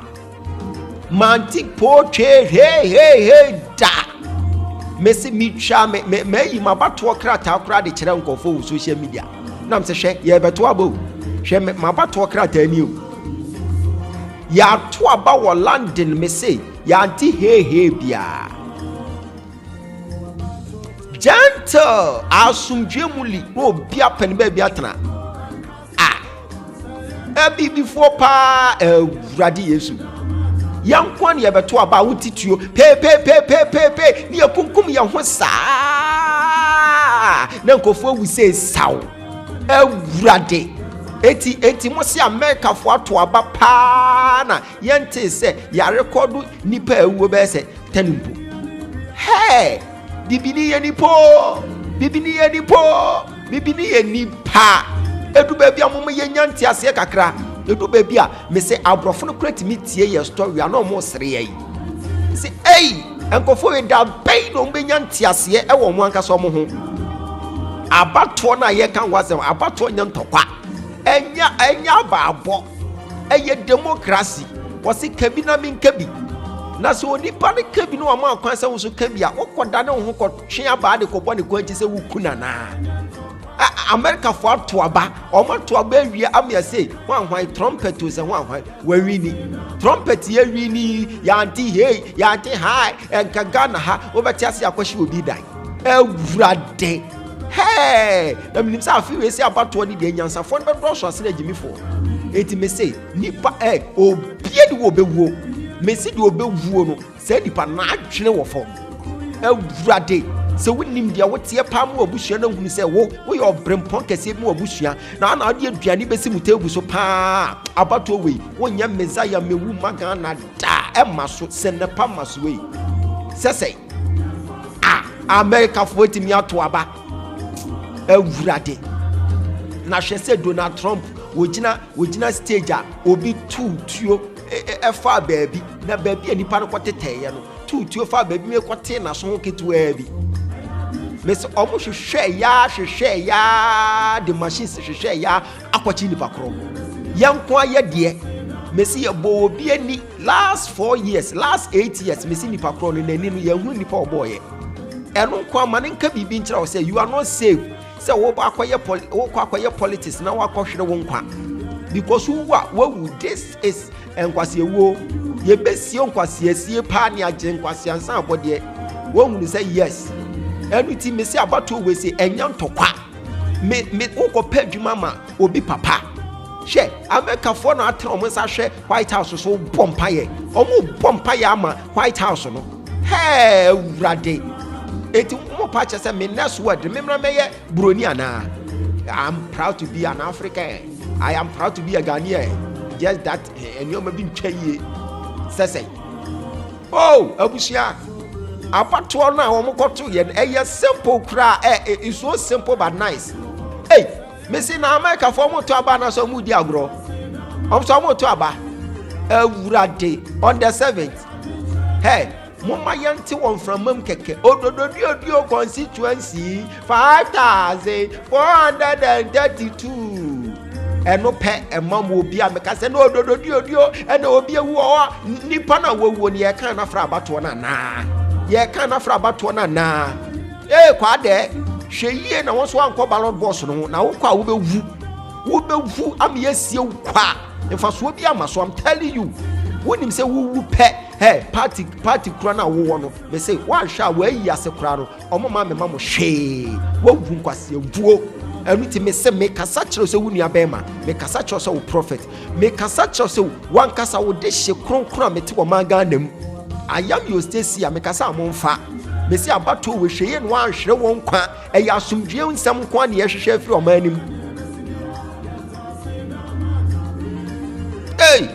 manti po che hey da mesi mi twa me yi mabato krata akra de kire nkofo social media nam se hwe ye beto aba o hwe mabato krata ani o ya to aba wo London mesi ya anti hey bia gentle asomdwe muli bia pen ba bia tena ebi before pa radi Yesu yankwa ne yebeto aba wotituo pe ni yakunkum ye ho saa na nkofo awuse saw awurade eti mo se America fo ato aba pa na yente se ya record nipa awuo be se tanimpo hey bibini ye nipa edu ba bia mo ye nyante ase kakra edu ba bia me se abrofo no create me tie ye story ana mo sere ye se enkofo we da bai no be nyante ase e wo mo anka so mo ho abato na ye kan wasem abato nyantokwa enya baabo eye democracy wasi kabi na min kabi na so nipa ne kabi no ama akwan se wo so kabi a wokoda ne ho ko twe aba de ko bone ko anti se wukuna na America for to aba omo to aba wie am ya say wan hwan trumpet to say wan hwan wa wini trumpet ye wini ya anti hey ya anti high enka Ghana ha obeti ase akwashi obi dan ewurade hey na minim say afi we say abato ni de nyansa fo be do so ase na gimi fo eti me say nipa obie de wo bewuo me si de obewuo no say nipa na adwene wo fo ewurade so we nim dia wotie pam wo busua na hunu se wo ye obrempon kese bi wo busua na de aduane besi mutebu so pa abato we wonya mezaya mewu magana da emaso se ne pa maso we sese America for timi ato aba ewurade na hwese Donald Trump wogina stage a obi tuo efa baabi na baabi anipa no koteteye no tuo fa baabi me kote na so ketuwa bi Miss Omushu share ya the machines share ya akwachi nipa kro yankwa ye de Messi ebo obi ani last 4 years last 8 years Messi nipa kro no nani no yahu nipa oboye eno kwa mane nka bibi nkyira say you are not safe say wo ba akoye politics na wakɔhwere wo nkwa because wo this is enkwase wo ye besie nkwase asie pa ne agye nkwase ansan abode wo hunu say yes everything me say about to we say enyan tokwa me uko pedwuma ma obi papa she America for na atra omo sa hwe White House so bompaye omo bompaye ama White House no hey urade eti mo pa che say me next word me mra meye broni ana I'm proud to be an African. I am proud to be a Ghanaian. Just that and you may be cheye say oh abusia apato na wo mokoto ye simple kra it's so simple but nice hey me say na America for moto aba na so mu di agro so moto aba awurade on the 7th hey mama yanti won from mam keke odododio constituency 5432 eno pe emam obi ameka se no odododio ena obi ewu o nipa na wawu ne ye kan na fra abato na ye kan na fra abato na kwa de hweyie na won so anko ballot box no na wo kwa wo bewu am yesie kwa mfa so obi amaso I'm telling you wonim se wu pe hey party kura na wo no me say wan hwa wa yi ase kura no omo ma me ma mo hwe wo wu nkwase vuo everything me say me kasa kire se wu nua bema me kasa kire se wo prophet me kasa kire se wan kasa wo de hye kronkron me te wo manga nam I am your Stacy me kasa amomfa me say abato we hweye no wan hwere won kwa e Asomdwe nsam kwa ne ye hwehwe afiri o manim hey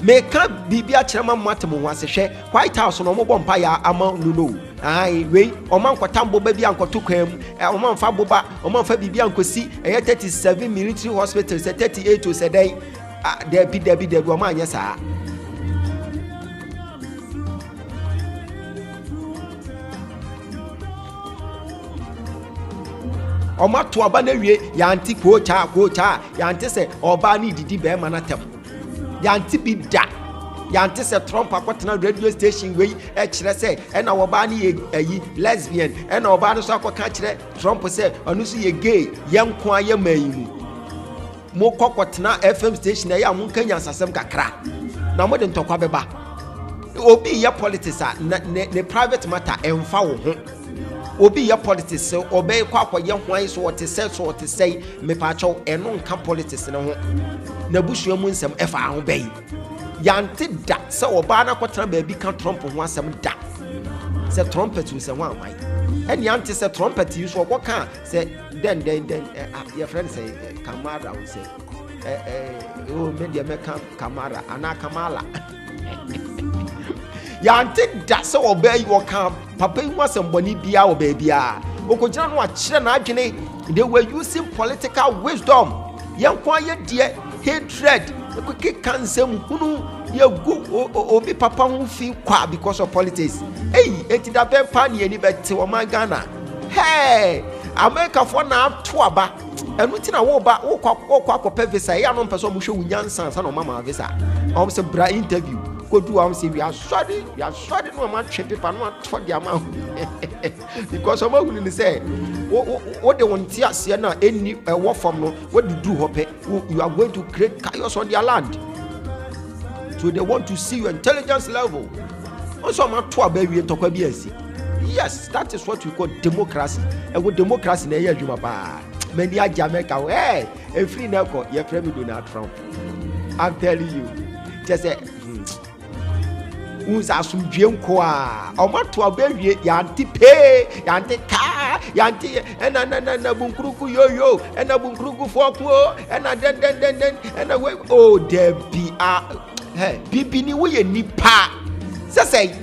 meka bibia kyerema matemo ho asehwe White House no mo bompa ya ama nuno ai we o man kwatambo ba bia nkoto kwam o man fa boba o man fa bibia nkosi 37 military hospital 38 to sedai debi o man anya saa o ma to aba na wie ya anti kocha ya anti se oba ni didi be ma na tem yanti bi da yanti se Trump akotena radio station we kire se na oba ni yi lesbian na oba no so akoka kire Trump se onu so ye gay yenko aye mayimu mo kokotena FM station ya mo kanya sasem kakra na mo de ntokwa beba obi ya politics ne private matter emfa wo ho obi ya politics so obey kwa akoye hwan so wote say me pa chaw eno nka politics ne ho na busua mu nsem efa ho bɛyi yante da sɛ oba na kɔtena baabi ka Trump ho asɛm da sɛ trumpet wu sɛ wanwan ɛne yante sɛ trumpet yi so ɔkɔka sɛ den your friend say Kamara wo sɛ me deɛ mɛka Kamara ana Kamala yante da sɛ ɔbaa yi wɔka papa yi ho asɛm bɔne bia wɔ baabia ɔkɔgyina no akyerɛ na adwene they were using political wisdom yankwa ye die hatred quick cancer hunu ye go obi papa hu fi kwa because of politics hey eti da ben pa ne ni beti o man Ghana hey America for na to aba enu ti na wo ba wo kwa akopɛ visa ya no mpɛ so mo hwɛ wunyansa sa no mama visa o se bra interview go do am say we are sorry no man check paper no for the amount because some of you say what they want to see now any work from no what you do hope you are going to create chaos on their land. So they want to see your intelligence level. Also, I'm to baby and talk about yes, that is what we call democracy. And with democracy, na year juma ba. Many a Jamaica, hey, a free now, your friend Donald Trump. I'm telling you, just say, who's Asomdwe kwa? I'm to baby, yanti pay, yanti car, yanti, and na bunkruku yo, and a bunkruku folkwo, and a then, and a way. Oh, there be hey, bibi ni we nipa. Say.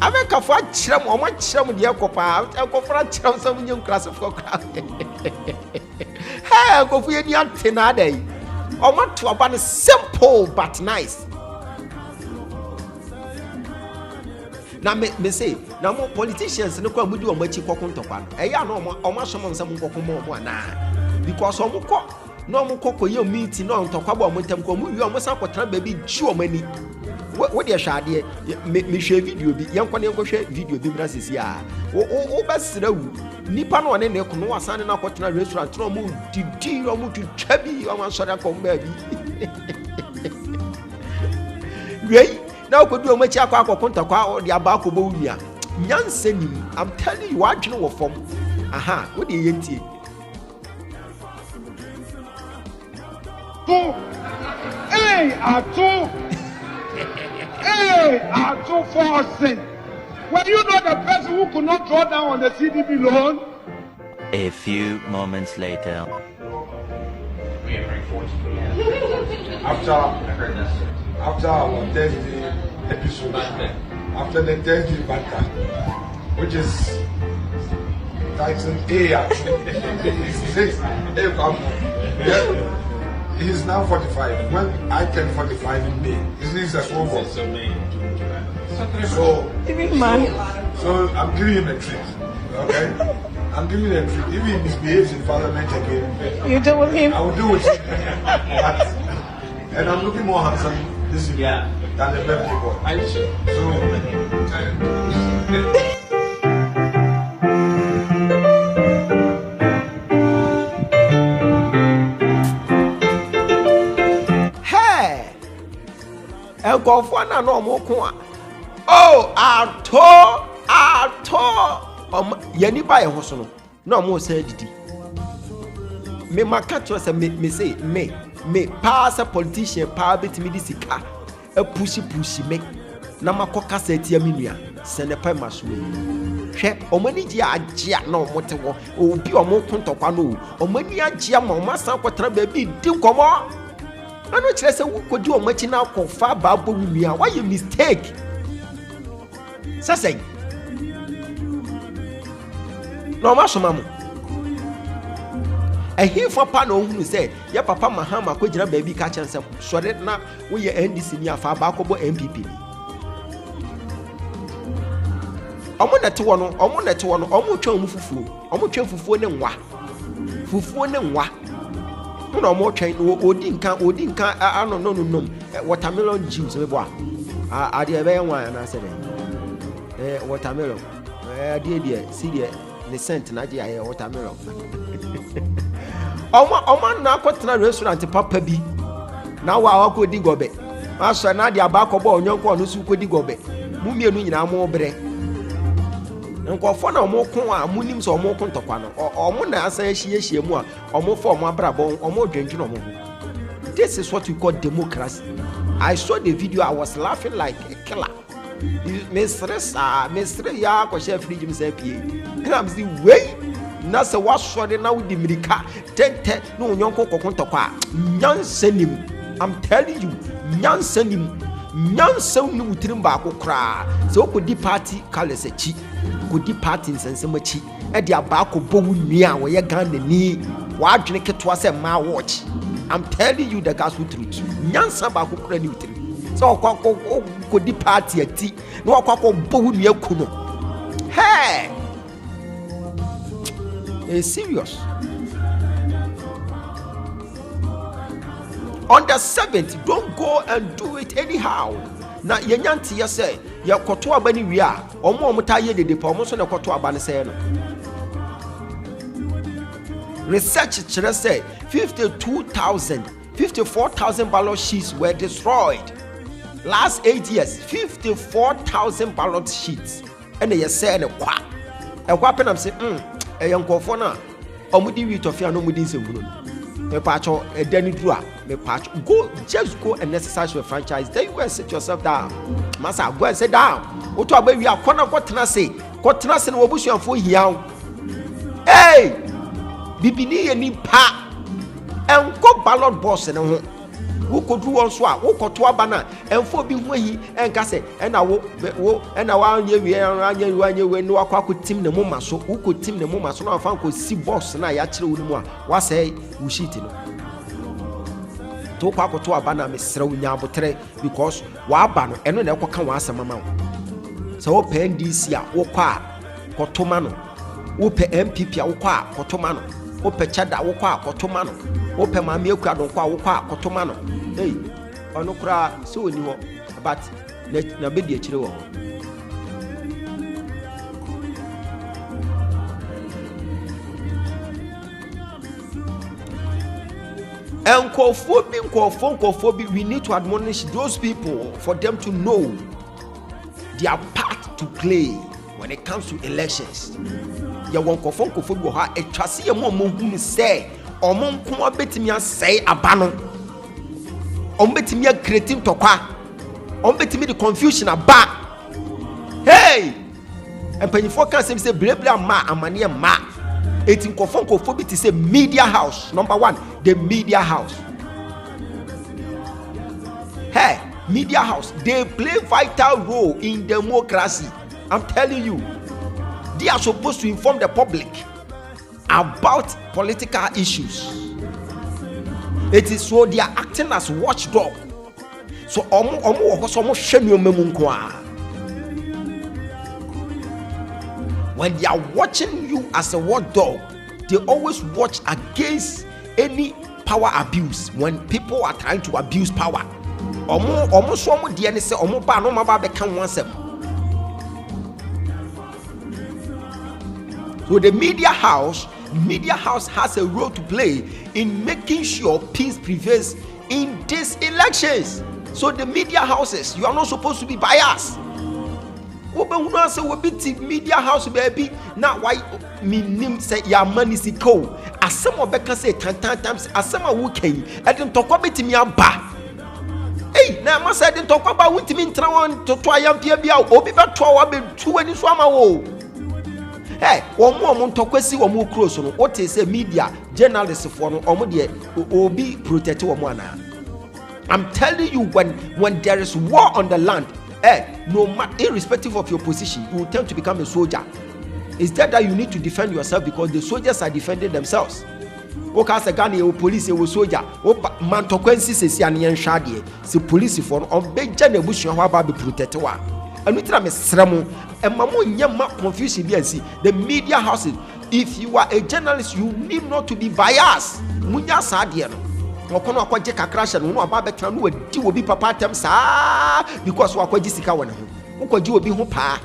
America for chram or much chram the Alcopa, Alcopa chram some young class of crowd. Hey, go for any antenna day. I want to about simple but nice. Now, me say, now more politicians no come with you on what you call Contopan. I know almost some more now because some no more cocoa you meeting no talk about when them come you almost have a baby show many. What you share there? Me share video bi. Young one young share video bi na sisi ya. O basira wu. Nipa no ne ko no asane na kwotena restaurant no mu didi o mu twabi o man sori akọ mba bi. Wei na ko du o machi akọ konta kwa o de aba akọ bo wua. Nyanse nim. I'm telling you what you know from. Aha, what dey yentie. Hey, ato. Hey, are too forcing. Were you not the person who could not draw down on the CDB loan? A few moments later. After our Thursday episode, after the Thursday banter, which is titled he's now 45. When I turned 45 in May, this is a snowball. So I'm giving him a treat. Okay? I'm giving him a treat. If he misbehaves in Parliament again, you deal with him. I will deal with him. And I'm looking more handsome this year than the birthday boy. Are you sure? Go for na no mo ko oh ato yani ba ye ho so no na mo say didi me makato say me say me pass a politician pa betimi di sika a pushi me na makoka setia menua sene pa maso hwe omani ji agea na omote wo obi omo kontokwa no omani agea ma omasa kwatra ba bi di nkomo I know say we could do a much now confa babo wia. Why you mistake? Say. No maso mamu. A here for pano who say, ya papa mahama ko jira baby ka chance so that na we ye NDC ni afa ba ko bo MPP. Omo na te wono, omo twa omo fufuo. Omo twa fufuo ne nwa. Fufuo ne nwa. No more train odinka no watermelon juice me boa a de be wan na say watermelon de see the cent na je aye watermelon omo na akotena restaurant papa bi na wa akodi gobe aso na de abako bo onyanko no su kodi gobe mu mienu nyina mo bre nkofo na omo ko a munim so omo ko ntokwa no omo na asan hie mu a omo fo omo abrabo omo dwendwene omo ho. This is what we call democracy. I saw the video, I was laughing like a killer. Mr. ya ko share fridge me say pie and I'm the way na se wa sori na wo di mirika tente no nyonko kokon ntokwa nyansanim. I'm telling you nyansanim nyansam ni mutirim ba ko kra se okodi party colors echi kodi party nsensem echi e dia ba ko bowu nua wo ye Ghana ni wa adwene ketwa se ma watch. I'm telling you the gospel truth. Nyansa ba ko kra ni mutirim so okodi party ati no akwa bowu nua kuno. Hey, it's serious. On the 7th, don't go and do it anyhow. na yenyanti ye say ye koto aba ni wi a omo ta ye dede pa omo so na koto aba ne say no research chere say 54,000 ballot sheets were destroyed last 8 years. 54,000 ballot sheets and they say ne kwa e kwa penam say e yankofo na omudi wi tofia no mudi nsembunu me pacho e dani dru a me pacho go and exercise your franchise. Then you go and sit yourself down. Masa go and sit down. Oto aba wi akona ko tena se na obusuanfo hiaw. Hey! Bibini ye ni pa. Enko ballot box ne ho. Wo kodu won so a wo koto aba na enfo bi ho yi enka se na wo na wa anye we no akwa tim ne moma so wo ko tim ne moma so na afa ko si box na ya kire wo mu a wa say wo sheet no to kwa koto aba na mesre wo nya abotre because wa aba no eno na ekoka wa asama ma wo so wo pe NDC a wo kwa kotoma no wo pe MPP a wo kwa kotoma no wo pe chada wo kwa kotoma no wo pe maame akua don kwa wo kwa kotoma no hey ono kura so oni wo but na be die kire wo Nkofo bi we need to admonish those people for them to know their part to play when it comes to elections. Ya nkofo bi ha etwase ye mo hu say omo nko abetimi asai abano omo betimi creating tokwa omo betimi the confusion aba hey empanyifo kan say brebra ma amane ma eti nkofo bi ti say media house. Number 1, the media house. Hey, media house, they play vital role in democracy. I'm telling you, they are supposed to inform the public about political issues. It is so they are acting as watchdog. So when they are watching you as a watchdog, they always watch against any power abuse. When people are trying to abuse power, so the media house has a role to play in making sure peace prevails in these elections. So the media houses, you are not supposed to be biased. Media house baby now why me name say your money is cold as some of can say 10 times as some who can I didn't talk about me aba hey now I said didn't talk about with me try to try and be out obi be 2 any swama wo hey one more talk kwesi one more close no what is a media journalist for no omo de obi protect one na. I'm telling you, when there is war on the land, no matter, irrespective of your position, you will tend to become a soldier. It's that you need to defend yourself because the soldiers are defending themselves. Okay, as a Ghana, a police, a soldier, man to kwensi sesi aniyan shadi, se police for on beja ne bushi wa ba be protected wa. And we try me sremo, and mamu nyama confusion bi ansi. The media houses, if you are a journalist, you need not to be biased. Munya sadie no. Okono akwaje kakrasha no aba betra no wadi obi papa tem saa because wakwaje sika wona ho ukwaje obi ho pa.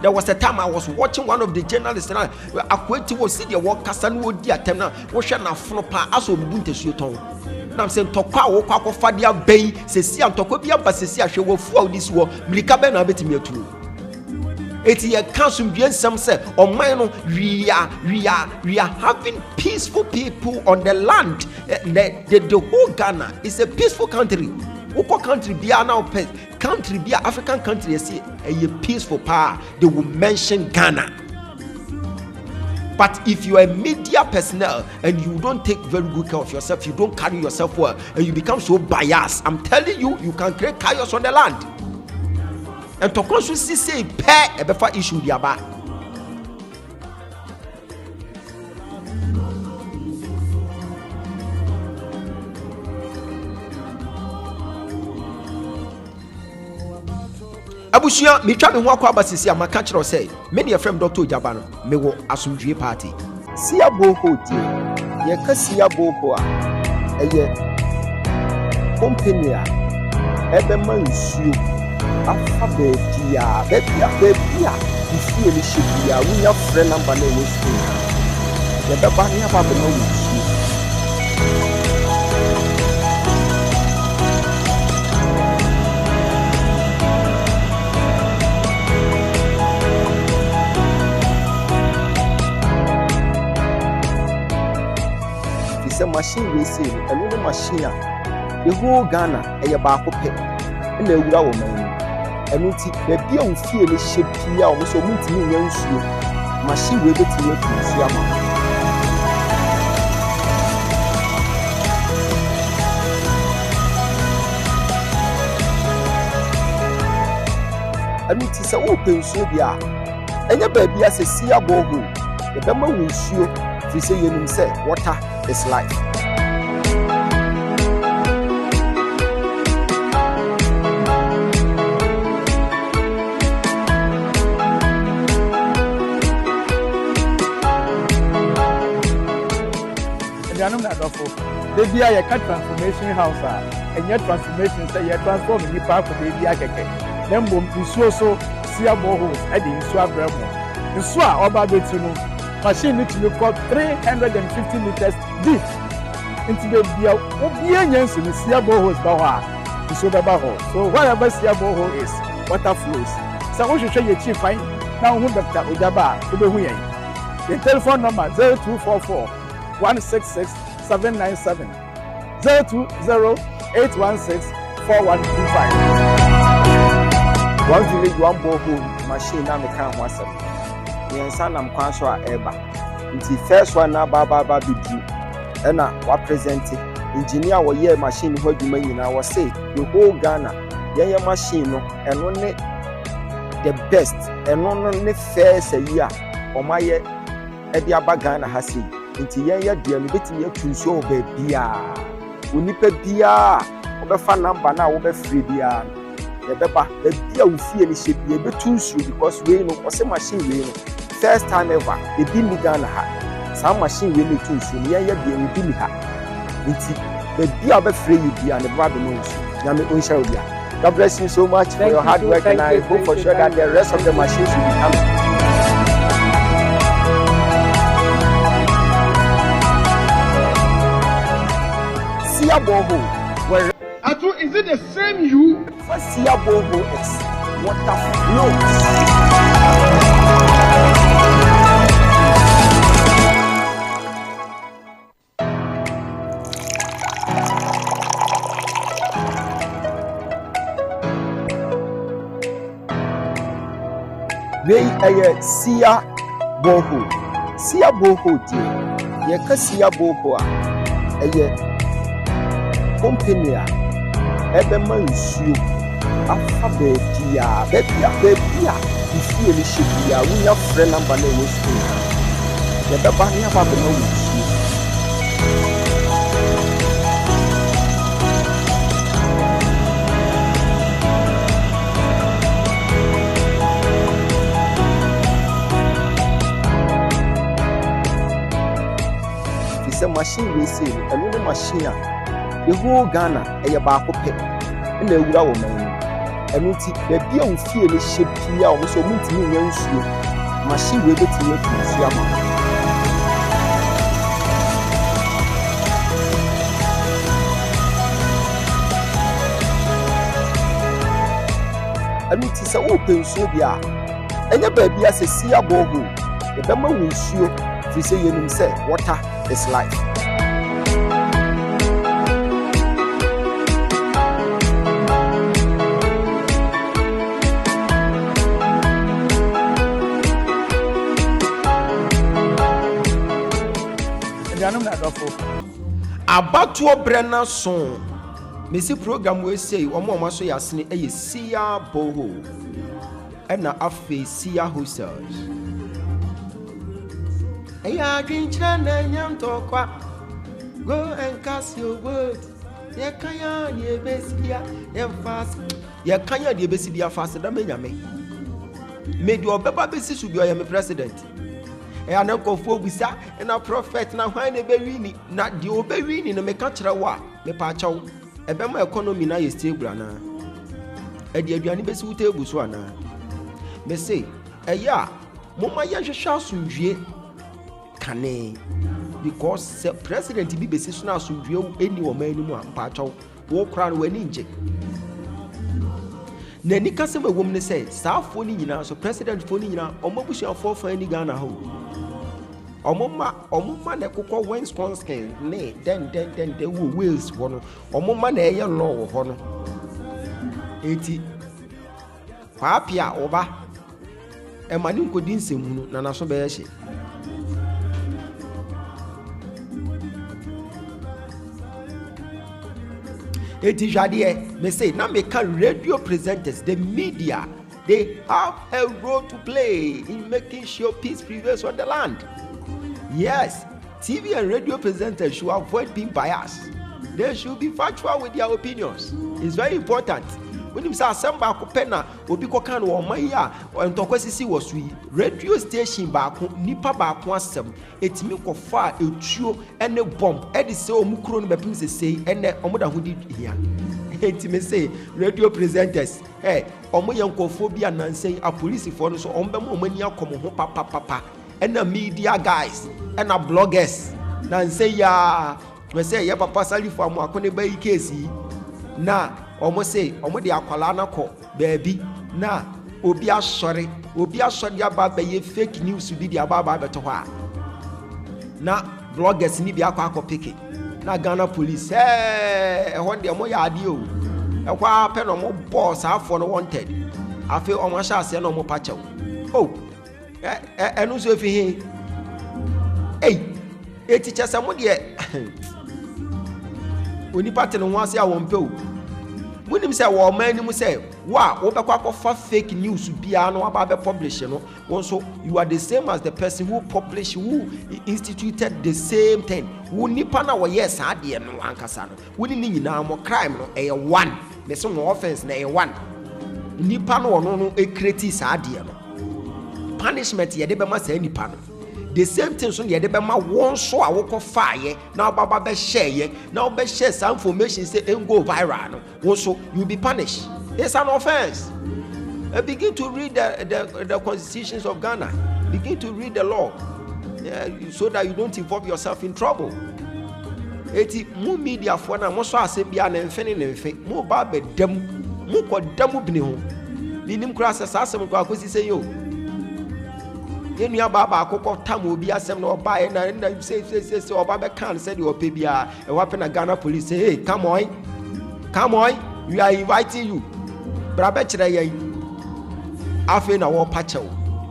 There was a time I was watching one of the journalists and akwati wo see the work kasa no odi atem na wo hwe na fono pa aso obubu ntesuo ton na am say ntokwa wo kwa kofa dia bai sesi antokwa bia ba sesi ahwe wo fu audisi wo mlika be na betimi atu eti ye council bien some say oman no we are having peaceful people on the land. The whole Ghana is a peaceful country. Oko country bia now country bia African country you see a peaceful power, they will mention Ghana. But if you are a media personnel and you don't take very good care of yourself, you don't carry yourself well, and you become so biased, I'm telling you, you can create chaos on the land. And to consciously say pay a better issue diaba. Abushia me twa me ho akwa basisi amaka kire say me ne friend Dr. Ogyaba no me wo Asomdwe party sia boho tie ye ka sia boho a eye company a ɛbɛma nsuo afa baabi a nsuo no hyɛ bi a wonya frɛ namba na ɛwɔ screen ha yɛbɛba ne aba bɛma wo nsuo sɛ machine we say ɛno ne machine a the whole Ghana ɛyɛ baako pɛ ɛna awura wɔ man mu ɛno nti baabi a wofie ne hyɛ pii a ɔmo sɛ ɔmo ntumi nya nsuo machine we bɛtumi afi nsuo ama ɛno nti sɛ wɔpɛ nsuo bi a ɛnyɛ baabi a sɛ sia borehole yɛbɛma wo nsuo firi sɛ yɛnim sɛ water is life. Baby, I can't transformation house. And your transformation say you transform in the park of baby. I can then boom to so see a boreholes adding swab bremo. In swab over between machine need to look up 350 meters deep into the obedience in the sea boreholes. So whatever sea borehole is, water flows. So we should show you chief fine. Now who Dr. Ogyaba the telephone number 0244 166 797 020-816-4125. One village, one borehole machine. Now me can't want some. The answer I'm quite sure ever. The first one now Baba be due. And now what present engineer was year machine what you mean I was say the whole Ghana yeah machine and only the best and only first a year or my year at the Ghana has seen. Inti yɛyɛ deɛ no betimi atunso baabi a onipa bia obefa number na wo bɛfrɛ bia yɛbɛba baabi a wo fie ne hyɛ bia betunso because we no ɔsɛ machine we no first time ever ebi ni Ghana ha saa machine we no tunso ne yɛyɛ deɛ no bi ni ha inti baabi a bɛfrɛ yi bia ne baba no nso nyame onhyɛ wo bia. God bless you so much for your hard work and I hope for sure that the rest of the machines will be coming. Borehole. Where is it the same you? First year borehole is water flows. They are Sia borehole. Sia borehole, dear. Yaka Sia borehole. Company ɛbɛma nsuo afa baabi a nsuo no hyɛ bi a wonya frɛ namba na ɛwɔ screen ha yɛbɛba ne aba bɛma wo nsuo fi sɛ machine we say ɛno ne machine a the whole Ghana ɛyɛ baako pɛ ɛna awura wɔ man mu ɛno nti baabi a wo fie ne hyɛ pii a ɔmo sɛ ɔmo ntumi nya nsuo machine we bɛtumi afi nsuo ama ɛno nti sɛ wopɛ nsuo bi a ɛnyɛ baabi a sɛ sia borehole yɛbɛma wo nsuo firi sɛ yɛnim sɛ water is life. Abatuo Brenna song. Missy program we say, Omo so yasne a Sia borehole. And na afe Sia hostels. Aya drink chana yam tokwa. Go and cast your words. Ye kanya ye besia ye fast. Ye kanya ye besia fast da menyame. Made your baba besi should be your president. And I go for Wisa and a prophet now when a berrini, not the oberini, no make a wa, me pacho. A bema economy now is stable. ɛde aduane bɛsi wo table so anaa me say ɛyɛ a momma yɛhwehwɛ asomdwie kane because the president bi bɛsi so na asomdwie ɛni wɔ man anim a mpakyɛw wo kora no w'ani ngye na ni kasɛm a ɛwɔ mu ne sɛ saafoɔ no nyinaa so presidentfoɔ no nyinaa ɔmo abusuafoɔ fa ani Ghana hɔ ɔmo ma na ɛkokɔ Wisconsin ne den wɔ Wales hɔ no ɔmo ma na ɛyɛ law wɔ hɔ no eti paapi a ɔba ɛma ne nkɔdi nsɛmu no na naso bɛyɛ hye eti hwadeɛ me say na meka radio presenters the media they have a role to play in making sure peace prevails on the land. Yes, TV and radio presenters should avoid being biased. They should be factual with their opinions. It's very important. When you say assemble akopena obi kokan wo man ya ntokwasisi wasui radio station baako nipa baako asem etimi kofa etuo ene bomb e de se omukro no bepim sesei ene omoda hodi hia etimi say radio presenters omo yankofo bi anansei a police for no so ombem omani akomo ho papa ena media guys ena bloggers nansei ya we say ya papa salifo am akone bayi case na omo say omo de akwala na ko baabi na obi asori aba baye fake news bi de aba beto ho a na bloggers ni bi akwa peke na Ghana police ehon de mo ya ade o ekwa pe no mo boss afo no wanted afi omo sha ase no mo pachew enu so fi he teacher se mo de oni pate no ho ase a won pe o munim say wo man ni mu say wa wo bekwa kofa fake news bia no aba be publish no so you are the same as the person who publish who instituted the same thing wo nipa na wo yes ade no ankasa no wo ni nyina mo crime no one me so no offense na one nipa no no create sa ade no punishment ye de be ma sa nipa no the same thing so ye de be ma won so a wo kofa ye na baba be share ye na be share some information say go viral no so you be punished. It's an offense. Begin to read the constitutions of Ghana. Begin to read the law, so that you don't involve yourself in trouble. Eti mu media for na mo so asebia na mfe mo ba be dem mo ko dem bini ho ninim kura asasem ko akosi say yo yenu ya baba akokọ tam obi asem na oba e na say oba be kan say the ope bia e wape na Ghana police say hey come on we are inviting you brabe kire yan afi na wo pachew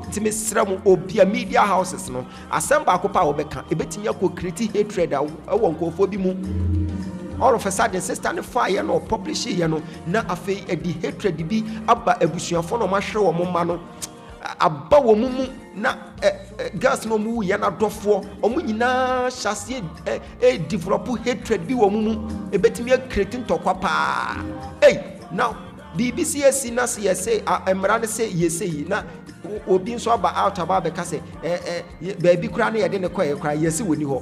ntimi srem obi a media houses no asem ba akopa wo be kan e betimi akọ create hatred a wo nkofo bi mu all of a sudden sister ne fire no publish ye no na afi e di hatred bi aba abusuafo no ma hwere wo mo ma no aba wo mumu na gas no mu ye na dofo omu nyina hyase develop hatred bi wo mumu e betimi create ntokwa pa now BBC na say emra ne say ye say na obi nso aba out aba be ka say baabi kura na ye de ne koye kura ye se woni ho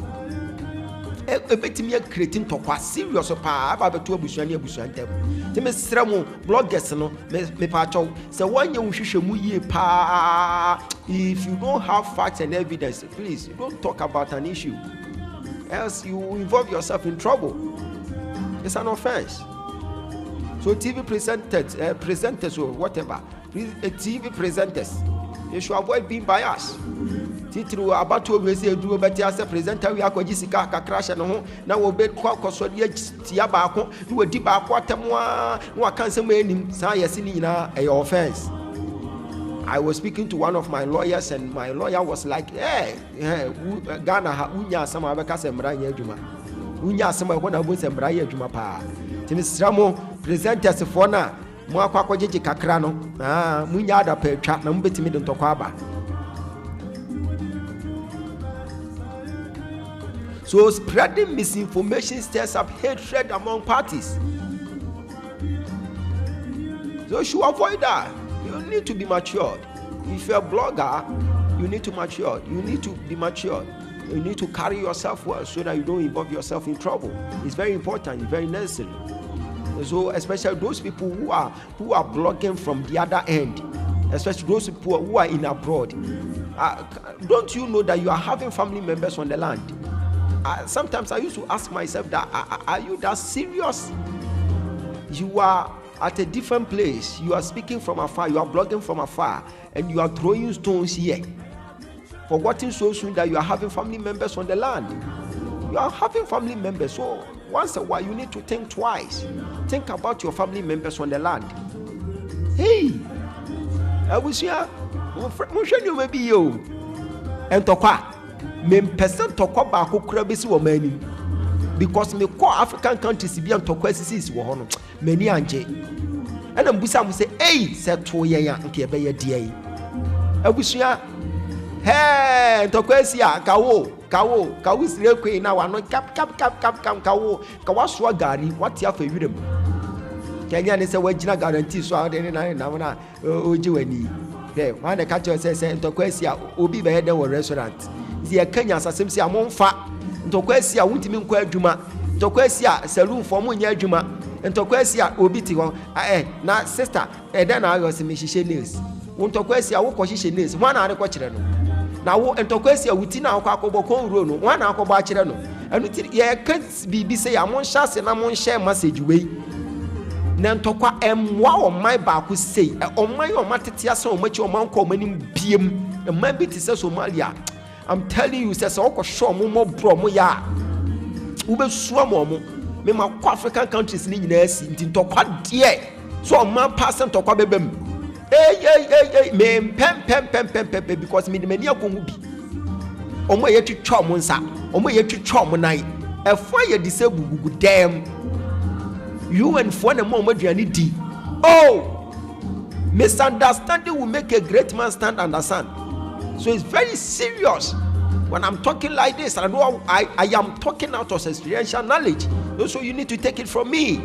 ebetimi create ntokwa serious pa aba beto abusuan ntem te me sremu bloggers no me pa chaw se wanye nhwehwemu yie pa if you don't have facts and evidence please don't talk about an issue else you involve yourself in trouble. It's an offense. So TV presenters or whatever TV presenters, they should avoid being biased. Titru abato we say do better as a presenter we akwaji sika kakra no na wo be kwakoso de tia ba ko no wadi ba ko atemwa no aka nsem anim sa yesi ni nyina a offense. I was speaking to one of my lawyers and my lawyer was like Ghana unya sama be ka se mra nya adwuma unya sama ko na bo se mra ya adwuma pa tini sramo presenters for na mo akwakoje kakra no munya ada pa atwa na mbetimi de ntokwa aba. So spreading misinformation stirs up hatred among parties. So you should avoid that. You need to be matured. If you're a blogger, you need to mature. You need to be matured. You need to carry yourself well so that you don't involve yourself in trouble. It's very important. It's very necessary. So especially those people who are blogging from the other end, especially those people who are in abroad, don't you know that you are having family members on the land? Sometimes I used to ask myself that, are you that serious? You are at a different place, you are speaking from afar, you are blogging from afar, and you are throwing stones here, forgetting so soon that you are having family members on the land. You are having family members, so once a while you need to think twice. Think about your family members on the land. Hey, I was here. You may be you. And Tokwa, me person Tokwa Bako Krabisi or many. Because me call African countries be on Tokwa is one many anje. And then Busa will say, hey, said to ya and Kebaya DA. I was here. Hey, Tokwesia, Kawo is real queen now. I'm not cap, Kawaswa Gari, what you have for you? Kenyan is a Wajina guarantee, so I didn't know. Ojuani. There, when the catcher says, Tokwesia, Obi Bed or restaurant. The Kenya Sasimsi among fat. Tokwesia, Wintimin Juma. Tokwesia, saloon for Munya Juma. And Tokwesia, Obiti, now sister, and then I was a Michigan news. Tokwesia, who position is one other question. Now, and Tokwesia, we tina Kakoboko Rono, one Akobachano, and ye can't be say, I'm on chance and I'm on share message way. Nantokwa wow my back will say, on my own Matitia so much your mount coming PM, and maybe it is Somalia. I'm telling you, says Oko show more bromo ya. Ube swamo, me my African countries need nurse in Tokwa dear. So a man passing Tokwa bebem. Hey, me pem because me the many of them be. Omo ye to chom monsa, omo ye to chom night. A fire disabled damn. You and for a moment you need D. Oh, misunderstanding will make a great man stand under sun. So it's very serious. When I'm talking like this, I know I am talking out of experiential knowledge. So you need to take it from me.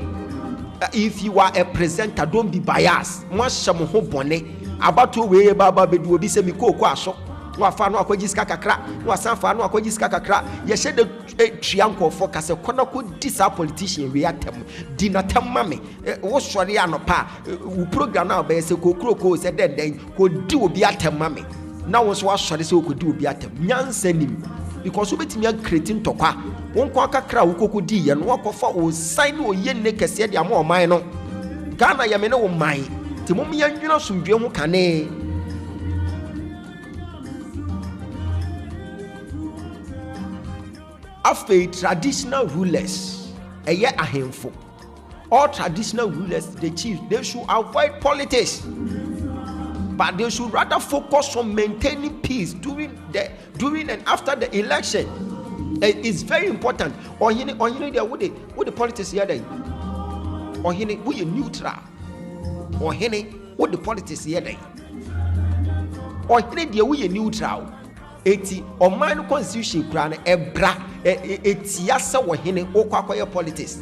If you are a presenter, don't be biased. Moi, shamo ho bone. About to we baba bedu obi se mi ko aso. Wa fa no akwaji ska kakra. Wa san fa no akwaji ska kakra. Ye she de triangle for kase kona ko disa politician we atem. Di na tem mame. Wo sori anopa. Wo program na be se ko kroko se den ko di obi atem mame. Na wo so wa sori se ko di obi atem. Nyansa nim. Because obetimi a creating tokwa wonko akakra wokoko di ye no wakofa o sign o ye ne kese de ama o man no Ghana ye me ne wo man ti mom ye nwuna somdwe ho kane after traditional rulers eye ahemfo. All traditional rulers, the chiefs, they should avoid politics, but they should rather focus on maintaining peace during and after the election. It's very important. Or you know what the politics here then? Or you know we neutral. Or you know what the politics here then? Or you know we neutral. Eti or man constitution plan ebra etiasa wo hene okwakoye politics.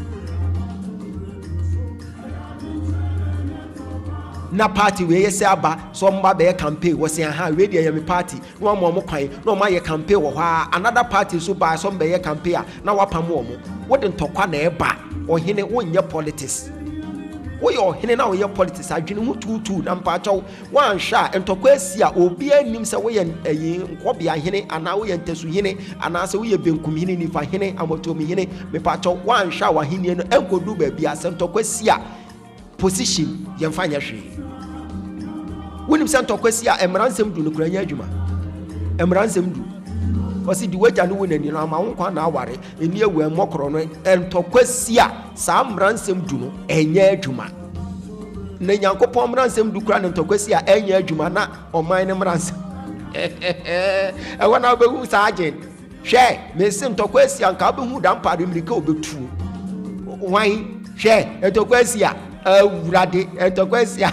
Na party we say aba so mba be campaign we say ha we dey me party no mo kwan no ma ye campaign wo ha another party so ba so mba ye campaign na wapam wo mo wo de ntokwa na eba ohene wonye politics wo ye ohene na wo ye politics adwene hu tutu na mpa chaw wan hwa ntokwa asia obi anim se wo ye nkobia hene ana wo ye ntesu hene ana se wo ye benkum hene nifa hene amotomi hene me pa chaw wan hwa wa hene no enkodu ba bia se ntokwa asia position ye mfanya hwe wonim se ntokwa asia emransem du no kuranya adwuma emransem du osi di waja no wonani no ama wonkwa na aware eni ewu emokoro no ntokwa asia sa emransem du no enya adwuma na Nyankopon emransem du kura no ntokwa asia enya adwuma na oman ne emransem wana obehu sa agen hwe me se ntokwa asia nka obehu dampa de mrika obetu wan hwe ntokwa asia awurade ntokwa asia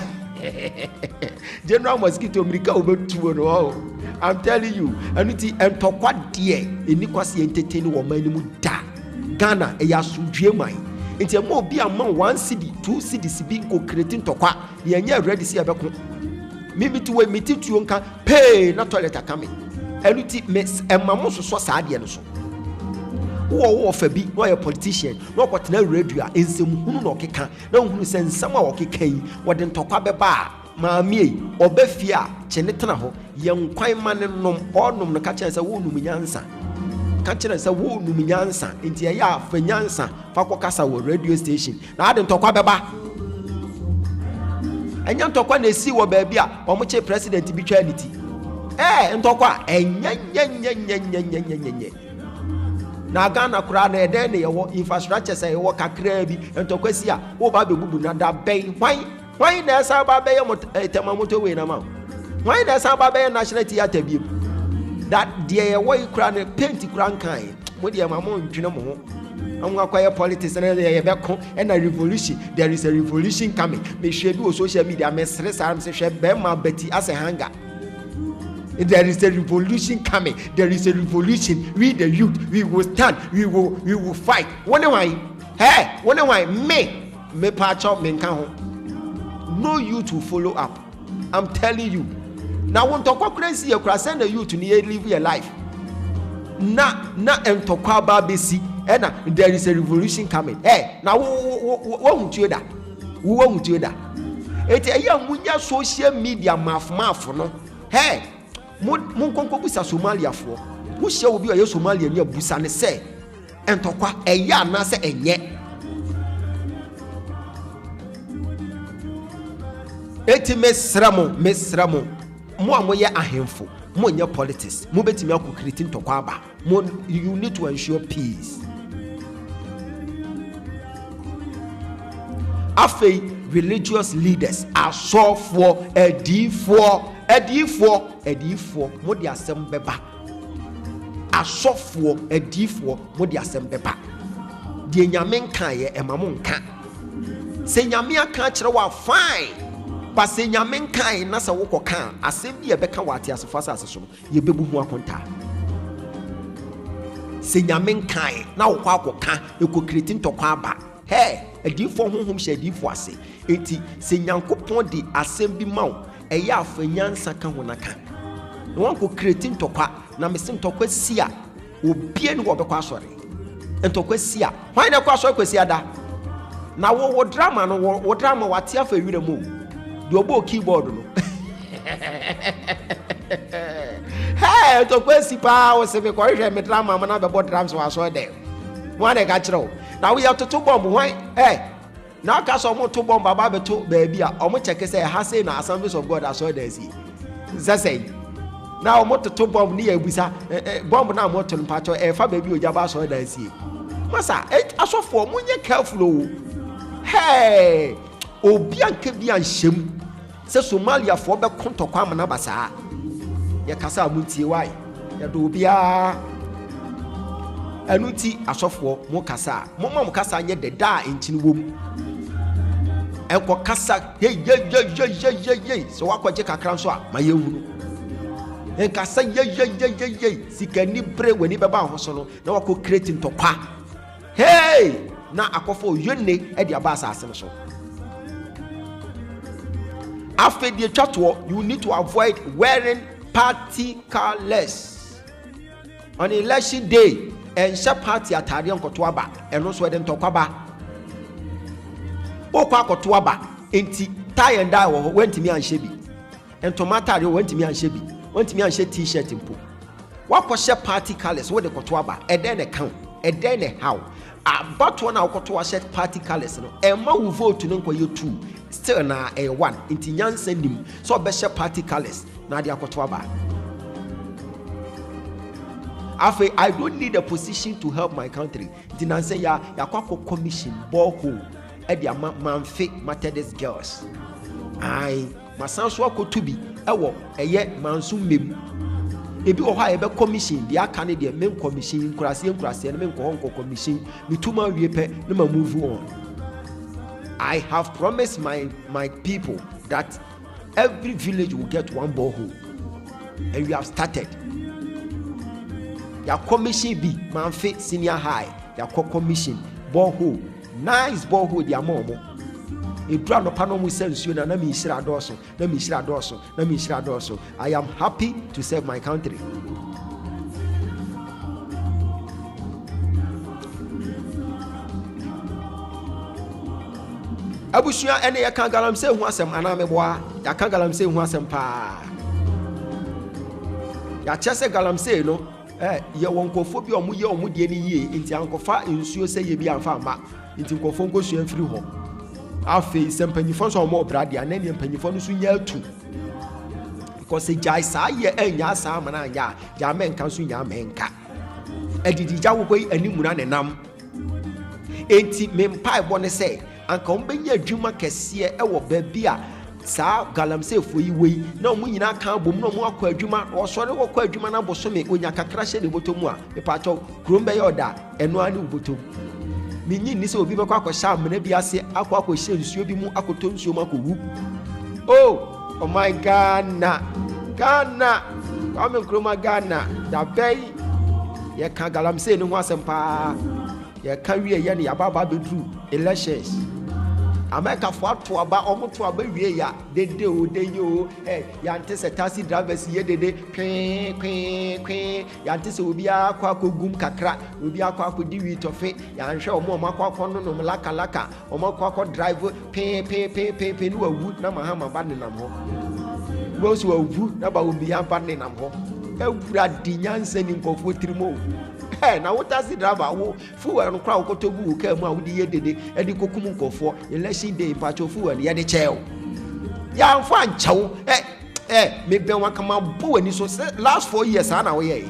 General mosquito mrika obetu no. I'm telling you, anuti entokwa die eni kwase entertain wo man mu da Ghana e ya sudwe man enti mo obi ama 1 cedi 2 cedis bi ko creating tokwa ye anya ready si abeko mimi tuwe mitituo nka pay na toilet akame anuti emamo so sa de no so wo fa bi no ye politician no kwatena radio ensem hunu no keka na hunu se nsam a okeka yi wode ntokwa beba maami yi obafie a kyene tena ho ye nkwan mane nom onum no ka kyerɛ sɛ wo num nyansa ka kyerɛ sɛ wo num nyansa enti ye ya fa nyansa fa kokasa wo radio station na ade ntokwa beba enya ntokwa na esi wo ba bia omoche president bi twa niti ntokwa enya na Ghana kura na ede ne yewo infrastructure say yewo kakra bi ntokwa si a wo ba be bubu na da ben hwan na esa ba be tema moto we na ma hwan na esa ba be national theater bi that de yewo kura na paint kura nkan mo de ma mo ntwene mo ho amwa politics na ye be ko and a revolution there is a revolution coming me hwe bi o social media me sere sam se hwe be ma beti as a hanger. There is a revolution coming. There is a revolution. We the youth, we will stand. We will fight. One why? Hey, one why? Me patch me nkan. No youth will follow up. I'm telling you. Now when talk crazy, you can send the youth to live your life. Na talk about basi. There is a revolution coming. Hey, now what would you that? Who won't you that? It's a young social media math no. Hey. Mon konko busa Somalia fo wo hye obi o ye Somalia ni abusa ne se entokwa eya na se enye eti mesramo mo amoye ahemfo mo nya politics mo betimi akukiriti ntokwa aba mo you need to ensure peace afei religious leaders are so for edifo mo di asem beba asofo edifo mo di asem beba die nyame nkan ye emamo nka se nyame aka kire wa fine ba se nyame nkan na se wo koka asem bi e beka wa ati asofo asase so ye bebu hu akonta se nyame nkan na wo kwa koka ekokiriti ntokwa aba edifo honhom hye edifo ase enti se nyankopon di asem bi mawo eya afanyansa ka honaka no wanko create ntokwa na mesim ntokwa sia obie ne wo bekwa asore ntokwa sia hwan na kwa asore kwasi ada na wo drama no wo drama wate afa wira mu de obo keyboard no ntokwa si pa wo se be ko hwe me drama ma na be bo drums wa so de wan e ka kire na we have to bomb hwan na aka so mo to bomb baba beto baabi a omo cheke say ha say na Assemblies of God aso da si say na omo to bomb ni abusa bomb na mo to mpacho fa baabi Ogyaba aso da si masa asofo mo nye careful o obi anka bi anhyem se Somalia fo be kontokwa amana basa ye kasa amuntie wai ya do bia anuti asofo mo kasa mo kasa nye deda enchini wom enko kasa ye so wakwaje kakran so a mayehunu enkasa ye sikani bre wani beba ho so no na wako create ntokwa na akofo yonne e dia ba asase so after the chatwo you need to avoid wearing party colors on election day and share party atare nkoto aba eno so de ntokwa ba okwa akoto aba enti tie and die wo wentimi anhye bi entoma atare wo wentimi anhye bi wentimi anhye t-shirt mpo wakọ share party colors wo de koto aba eden ne kan eden ne how abato na akoto share party colors no ema wo vote no nkoye 2 still na 1 enti nyansa nim so be share party colors na de akoto aba I don't need a position to help my country. Didn't say ya kwako commission borehole. Edi manfe Methodist girls. I masanso akotubi ewo eye mansu mem. Ebi oha ebe commission dia kan de main commission nkurase na main ko commission mituma wiepe na ma move on. I have promised my people that every village will get one borehole. And we have started. Ya commission be manfe senior high ya commission borehole nice borehole dia momo edura no pano mu sensuo na mi hira doso I am happy to serve my country. abusua ene ye kan galamsey hu asem ana meboa ya kan galamsey hu asem pa ya chese galamsey no ye wonkofo bi omo ye omo de ni yie nti ankofa nsuo se ye bi anfa amba nti nkofo nkosua mfiri ho afi sempanyifo so omo brade ana ne mpanyifo no so nya atu because jai sa ye enya sa amana anya ja menka so nya menka edidi jawo koi animuna ne nam enti mempa ebo ne se anka ombenya adwuma kese wo baabi a saa galamsey fo yi wei na omu nyina kan bom na omu akọ adwuma osore wokọ adwuma na bosome onya kakra hye de botomu a mepacho krom be yoda eno ani botom minyi ni se obi be akọ sha amena bi ase akọ hye nsuo bi mu akoto nsuo makowu oh my Ghana ame kroma Ghana da bay ye kan galamsey no ho asempa ye kan wie ye ne yababa bedru elections America for to aba omo to aba wie ya dede o de yo ya ntese taxi drivers ye dede kwen ya ntese obi akwa kogum kakra obi akwa di wi tofe ya nhwe omo akwa no laka omo akwa drive pe no awu na mahama ba ne nam ho wo so awu na ba obi ya ba ne nam ho ewura di nyanse ni nkofo tirimo na wo taxi driver wo fuwa no kra wo togu ka mu a wo di ye dede e di kokum nkofo election day pacho fuwa ye de cheo ya mfa nchawo me ben wa kama bo ani so last 4 years ana wo ye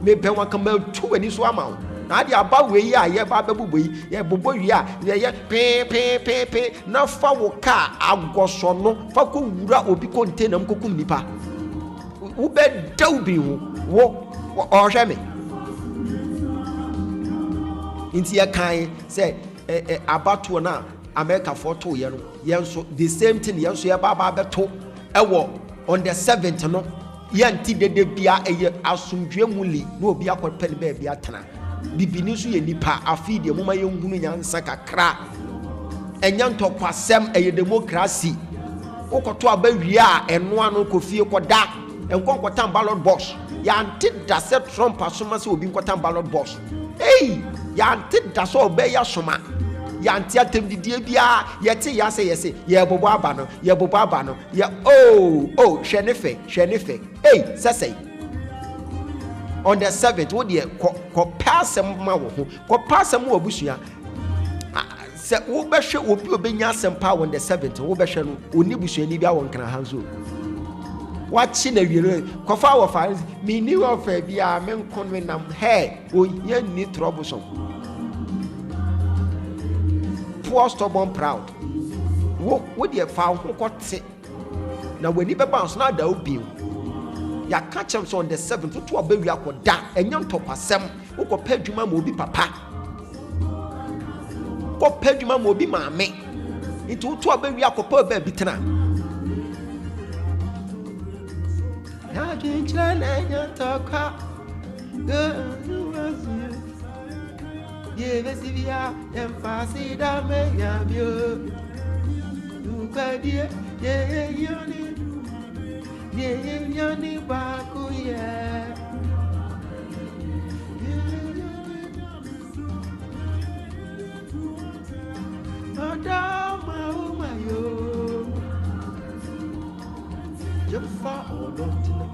me ben wa kama tu ani so ama wo na ade aba we yi a ye ba bebubo yi ye bobo wi a ye pe na fa wo ka agoso no fa ko wura obi container mkokum nipa wo be daw bi wo o hwe me inti ya kan say abato na America for to ye no yenso the same thing yenso ye baba beto ewo on the 7th no yanti dede bia eye asomdwe muli na obi akopele ba bia tana bibini so ye nipa afi de moma ye hunu nyansa kakra enya ntokwasem eye democracy okoto abawie a eno ano kofie koda enkonkota ballot box ya anti da se Trump asoma se obi nkota ballot box ya anti da so obe ya soma ya anti atemdidie bia yete ya se yese ye bobo aba no ya hwenefe sesei on the 7th wo de ko passem ma wo ho ko passem wo busua se wo behwe obi obenya asem on the 7th wo behwe no oni busua ni bia won kana hanzo wachi na wiere kofa wo fa mi ni wo fa bia men kon me nam o ye ni troublesome poor stubborn proud wo de fa ho kote na wani be bounce na da obi ya catch him so on the 7th to abawi akoda enya ntopasem wo ko padwuma ma obi papa ko padwuma ma obi maame itu to abawi akopa ba bitena ya jinjra na nya toka ye besibia emfasi da me ya bio ukadie ye yoni baku ye adama umayo jefa olotina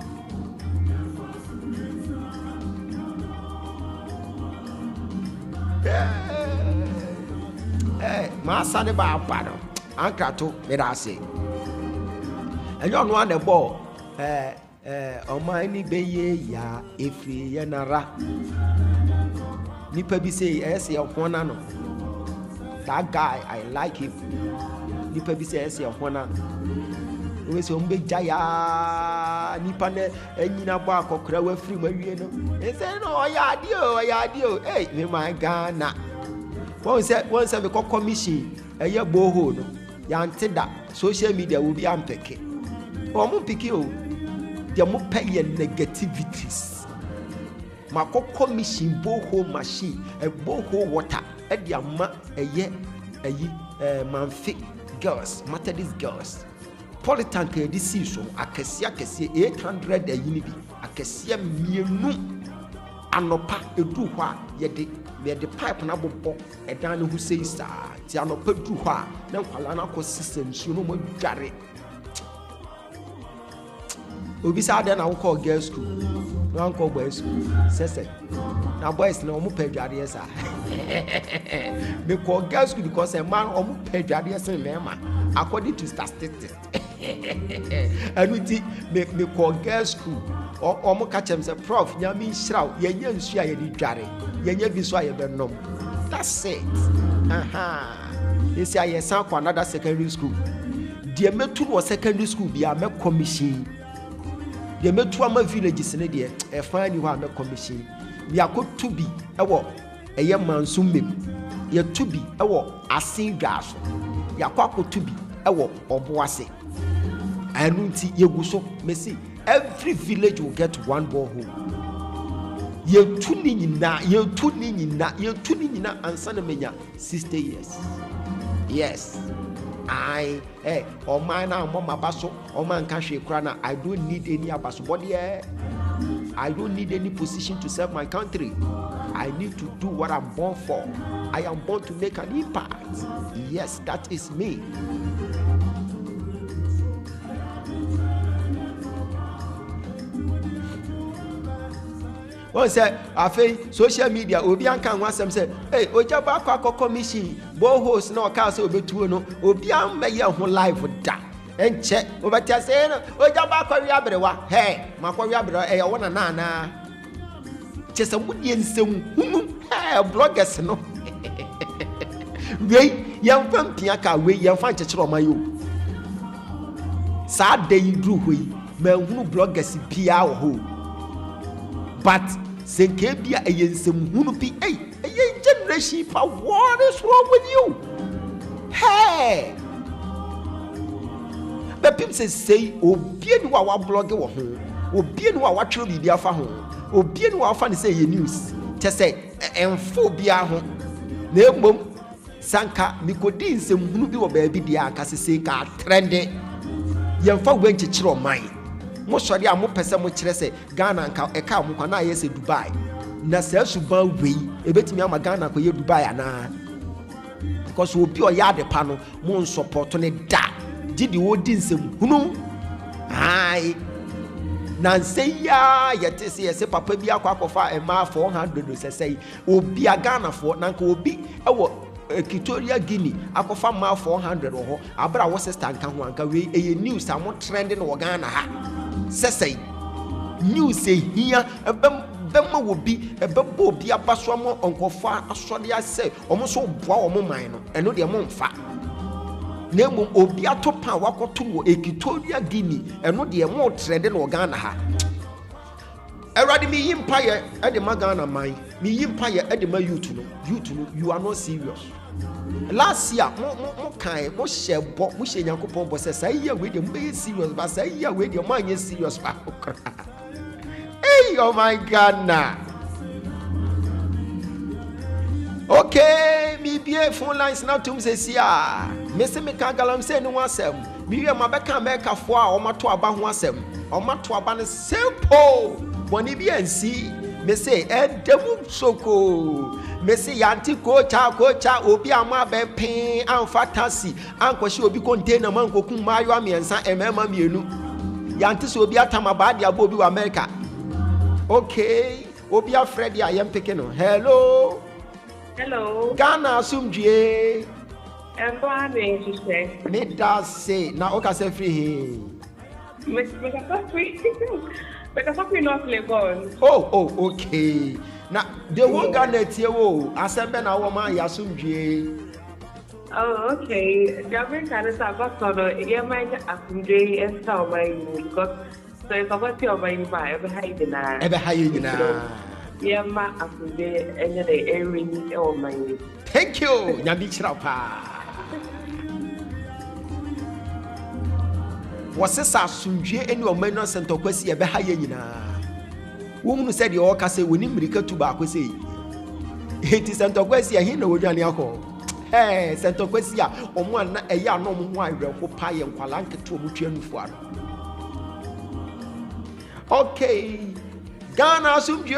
masa ne ba apado ankrato medase enyo no ane bo omani beye ya efri yenara nipa bi say ese ohona no that guy I like him nipa bi say ese ohona we say ombe jaya nipa ne enyina bo akokra wa firi mawie no ese no oyadio me my Ghana won say me commission eye boho no ya ntida social media will be ampeke omo piki o de mo pay negativities mako commission boho machine boho water e de ama eye manfi girls Methodist girls Politank edi si so akese 800 ayini bi akese mienu anopa edu hɔ a yɛde pipe na bobɔ ɛdan no ho sei saa ti anɔpa duru hɔ a na nkwalaa no akɔ sisa nsuo no ɔmadware obi saa dɛn na wokɔɔ girl school na wankɔ boys school sɛsɛ na boys na ɔmo pɛ adwareɛ saa mekɔɔ girl school because ɛma no ɔmo pɛ adwareɛ sen mɛɛma according to statistics ɛno nti mekɔɔ girl school ɔmo ka kyɛm sɛ prof nyame nhyira wo yɛnyɛ nsuo a yɛde dware yɛnyɛ bi so a yɛbɛnom that's it yɛsi a yɛsan kɔ another secondary school deɛ mɛtu no wɔ secondary school bia mɛkɔ machine deɛ mɛtu ama villages ne deɛ ɛfan ni hɔ a mɛkɔ machine yɛakɔtu bi ɛwɔ ɛyɛ manso mmem yɛtu bi ɛwɔ asen dwa so yɛakɔ akɔtu bi ɛwɔ ɔboase ɛno nti yɛgu so mɛsi every village will get one borehole yɛtu ne nyinaa ansa na menya 60 years yes ɔman na ɔmɔ maba so ɔman nka hwee kora na I don't need any abasobɔdeɛ I don't need any position to serve my country. I need to do what I'm born for. I am born to make an impact. Yes, that is me. One say, afe social media obi anka ho asem say, hey, Ogyaba akọ commission, bohos na oka say obetuo no, obi am meye ho live da. Enche, obetia say no, Ogyaba akọ wi abrewa. Hey, makọ wi abrewa e wona na na. Chese wodi ensem hunu, hey, bloggers no. Wei, yam fam pia ka wei, yam fan chechero mayo. Sa dey dru hoi, me hunu bloggers pia wo ho. But senke bia eyensem hunu bi ey generation pa what is wrong with you? Hey, but people say obi enu wa blog wo ho, obi enu wa twere bibia fa ho, obi enu wa fa ne say news te say enfo bia ho na emom sanka mikodi nsem hunu bi wo ba bi dia aka sese ka trend yemfa gwen chichiro man mo sori a mo pese mo kire se Ghana nka e ka mo kwa na ye se Dubai na se suban wei ebetimi ama Ghana ko ye Dubai ana because obi o ya de pa no mo support ne da didi wo di nsem hunu ai na nse ya yete se yese papa bi akwakofa e ma 400 se sei obi a Ghana fo na nka obi ewo Equatorial Guinea akofa ma 400 wo ho abra wo sister nka ho anka we eye news am trend no Ghana ha sesei news ehia ebema wo bi ebebo obi abaso am onkofa asode ase omo so boa omo man no eno de mo mfa na emu obi atopa wakoto wo Equatorial Guinea eno de mo trend no Ghana ha Eradi mi yimpa ye e de Ghana man mi yimpa ye e de ma youth no you are not serious. Last year mo kan mo shebo mo she Nyankopon bo se say year we dey be serious but say year we dey man serious ba. Hey, oh my God na. Okay, me be phone lines now to me say sia. Me se me kan galam say no asem. Me we ma be kan me kafo a o mato aba ho asem. O mato aba ne simple. Boni bi ansi. Me say edemu soko. Me say yanti kocha obi ama be pin amfa taxi ankohye obi container man kokun mayo amiensa emema mienu yanti so obi atama ba dia bo obi wa America. Okay, obi a Freddy I am picking no. Hello Ghana Asomdwe Fine to say me da say na o ka say free he because we not Lagos. Oh, okay. Now, the one Ghana tie wo asembe na wo man Asomdwe. Oh, okay. The American is about to yeah my Asomdwe and so my because so if I want to buy my ever hide na. Yeah, my Asomdwe and the area oh my. Thank you. Nyabi chirapa. Wose sa Asomdwe eni o man no sentokwasi ebe ha ye nyina. Woman said you all can say when America to back say it is Santokwesi a hina wodwane akọ. Hey, Santokwesi a omo na eya no mo ho awereko pa ye nkwala nketo mo twa nufu aro. Okay. Ghana Asomdwe.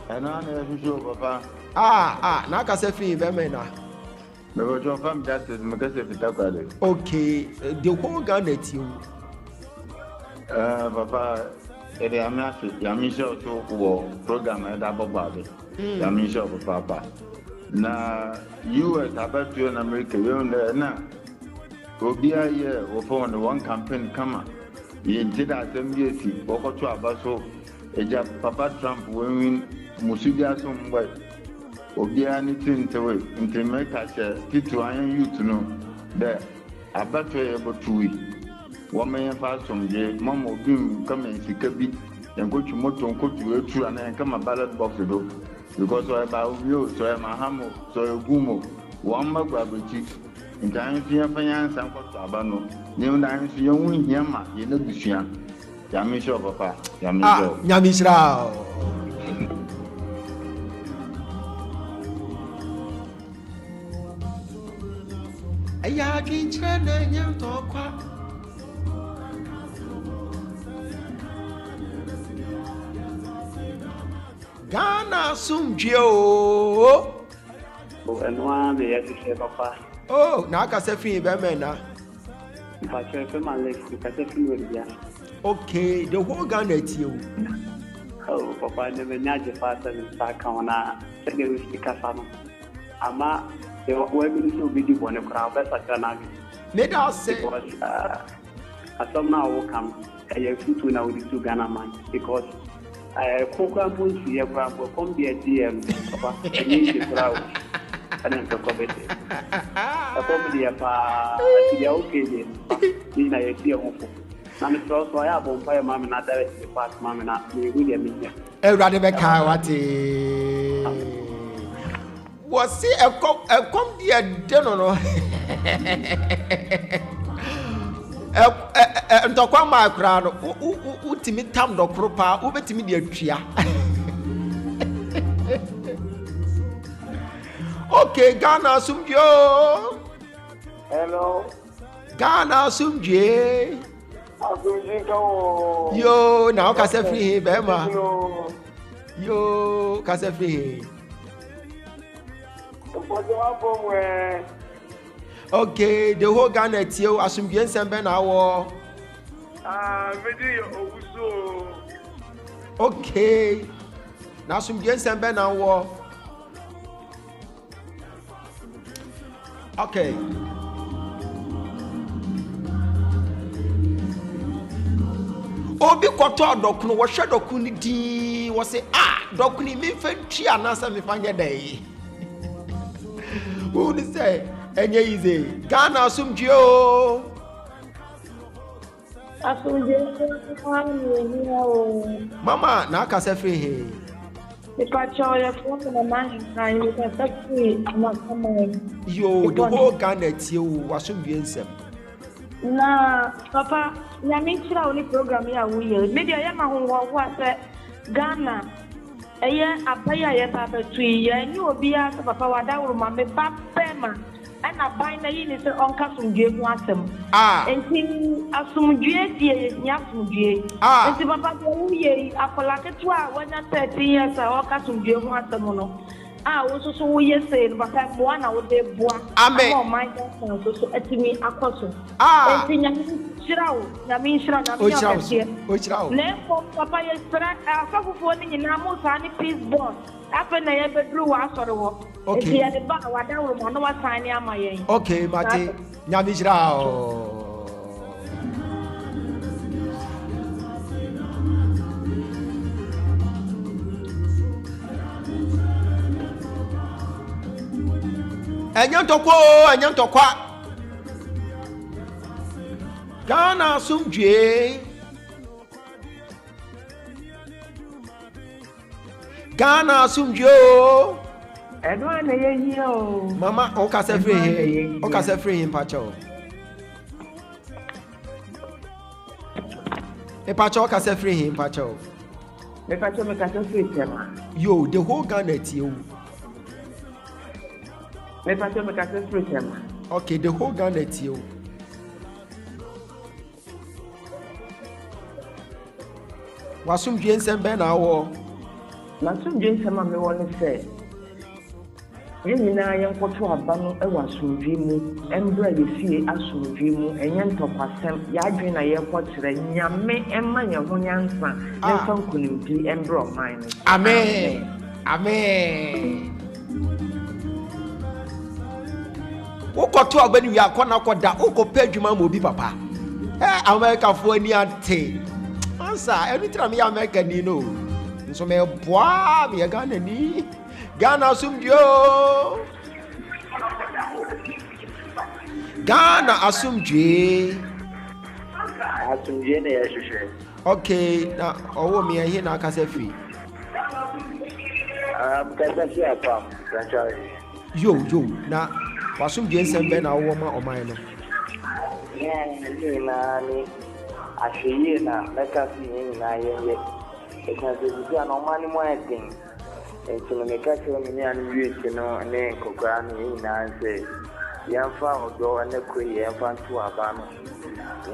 Ana na efujo papa. na ka se fi be me na. Me go to fam that me ka se fita kwale. Okay, the whole Ghana team. Papa, ede amasi, yamisho to wo program e da bobabe. Yamisho papa. Na US abatu na America we na obi aye wo phone one campaign kama. Ye ntida assembly si bokoto abaso eja Papa Trump win musudia so mboy. Obi ani tintewe ntemeka che titu ayen youth no de abatu e botuwi. Woman fast from the mom of doom come and see Kabi and go to motor and go to a true and come a ballot box to do because I about you, so I'm a hammer, so a gumo, one more gravity. In time, fear finance and what Abano, new times young Yama, you know, Bishan. Yamisha, Papa, Yamisha. I drink and young talk. Ghana Asomdwe and one the extra papa. Oh, now I say free be me na. But you my legs because if you will be. Okay, the whole Ghana team. Oh, papa never nyaje fast and start on a second speaker sama. Ama the women so busy one crowd better than Let us say Asomdwe will come. I have to now with two Ghana man because program was here from the DM papa the crowd and then talk about it. A family of the okay in a year of I'm so I have on fire mamma not directly past mamma not me William. Rather be kawati. Was see a come dear dinner no. Ntokwa ma akra no utimi tam do kropa ubetimi de atwia. Okay, Ghana Asomdwe. Hello. Ghana Asomdwe. Asomdwe ko. Yo, now ka se free be ma. Yo, ka se free. Okay, the whole Ghana team Asomdwe nsembe na wo. Medi owuso. Okay. Na Asomdwe nsembe na wo. Okay. Obi koto dokunu wo hwe dokunu di wo se dokunu mi fa twi anasa mi fa nye dai. Who dey say enye easy Ghana Asomdwe o. Mama na aka se free he. Yo, the whole Ghana team Asomdwe nsem. Na papa ya menchira oni program ya wuye media ya mahunwa wa se Ghana eye abaya ya babetui ya ni obi ya se papa wadawuru ma me papema ana bai na yi ni se onka Asomdwe hu asem enti Asomdwe die ni Asomdwe enti papa de wuye akola ketua wanya 13 years onka Asomdwe hu asem no wo so wo yese no papa mo na wo de boa amen my so so etimi akoso enti nya chirawo na mi chira na mi o chirawo ne ko papa ye spera afafufo ni nyina mo sa ni peace bond afa na ye bedru wa asoro wo enti ye de ba wa da wo mo no wa san ni ama yen okay mate nya mi chirawo Enyantokwa Ghana Asomdwe Edo na ye hia o mama o ka se free pacho e pacho ka se free pacho me pacho me ka se free tema yo the whole Ghana team. Me pacho me ka se free tema. Okay, the whole Ghana team. Asomdwe nsem be na wo. Na Asomdwe nsem me won say. Yɛnyinaa yɛnkɔto aba no wɔ asomdwe mu mbra yɛfie asomdwe mu ɛnyɛ ntɔkwasɛm yɛadwene na yɛkɔkyerɛ nyame ɛma yɛn ho nyansa yɛmfa nkonimdi mbra ɔman no amen amen wokɔto aba no wie akɔna kɔda wokɔpɛ adwuma ma obi papa amerikafoɔ ani ate ansa ɛno tira meyɛ amerikani no nso meboa meyɛ Ghanani Ghana asomdwe Ghana asomdwe na yɛhwehwɛ okay na ɔwɔ me ɛhe na akasa firi kasa fi apam yo na wasomdwe nsɛm bɛ na wowɔ ma ɔman no nyinaa ne ahwɛyie na mɛka fi nyinaa yɛyɛ ɛka sɛ bibia na ɔma ne mu ayɛ den nti no meka kyerɛ me nua no wiesi no ne nkɔkora no nyinaa sɛ yɛmfa ɔdɔ ne koyɛ yɛmfa nto aba no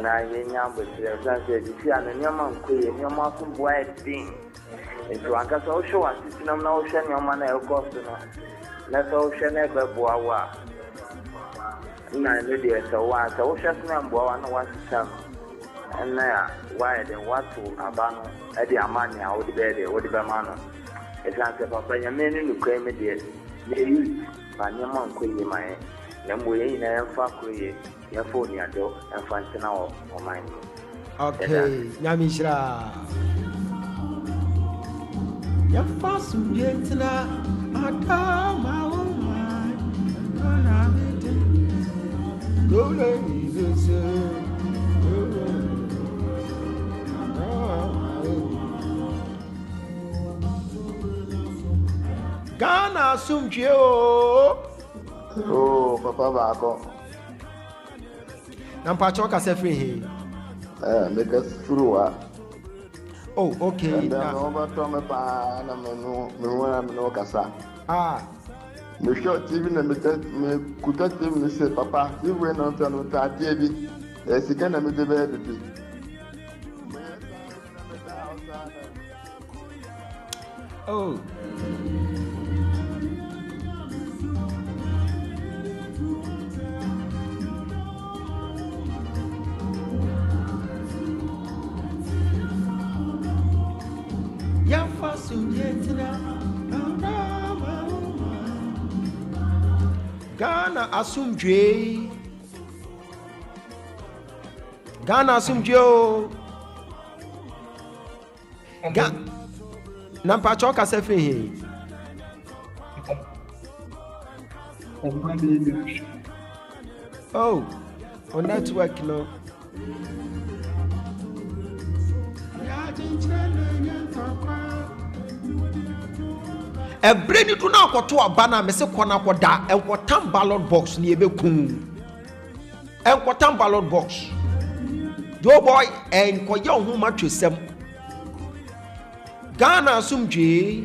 na yɛnya abɔkyerɛ ɛsiane sɛ bibia no nneɛma nkoyɛ nneɛma so boa yɛ den nti wankasa wohwɛ w'asetenam na wohwɛ nneɛma no a ɛkɔ so no na sɛ wohwɛ no ɛbɛboa wo a na ɛno deɛ sɛ wohwɛ so no amboa wo na woasesa no ɛnna a woayɛ den woato aba no ɛde ama nea wode bɛyɛ deɛ wode bɛma no ɛsiane sɛ papa nyame ne nokora me deɛ na ɛyi ma nneɛma nkɔ yie ma yɛ na mmom yɛn nyinaa yɛmfa koro yie yɛmfa oniadɔ yɛmfa ntena wɔ ɔman no okay nyame nhyira yɛmfa asomdwe ntena adama wo man na mede dole izese Ghana asomdwe papa baako na mpacho kasa free he meka suruwa okay na no to me pa na me no kasa me show TV na me kuta TV me say papa si we no to no ta tie bi sika na me de be bibi Ghana asomdwe na mpacho kasa free he on network no ɛbrɛ ni do na akɔto aba na mese kɔ na akɔda ɛnkɔtam ballot box ni ɛbɛkum ɛnkɔtam ballot box yo boy ɛnkɔyɛ wo ho ma twesɛm Ghana asomdwe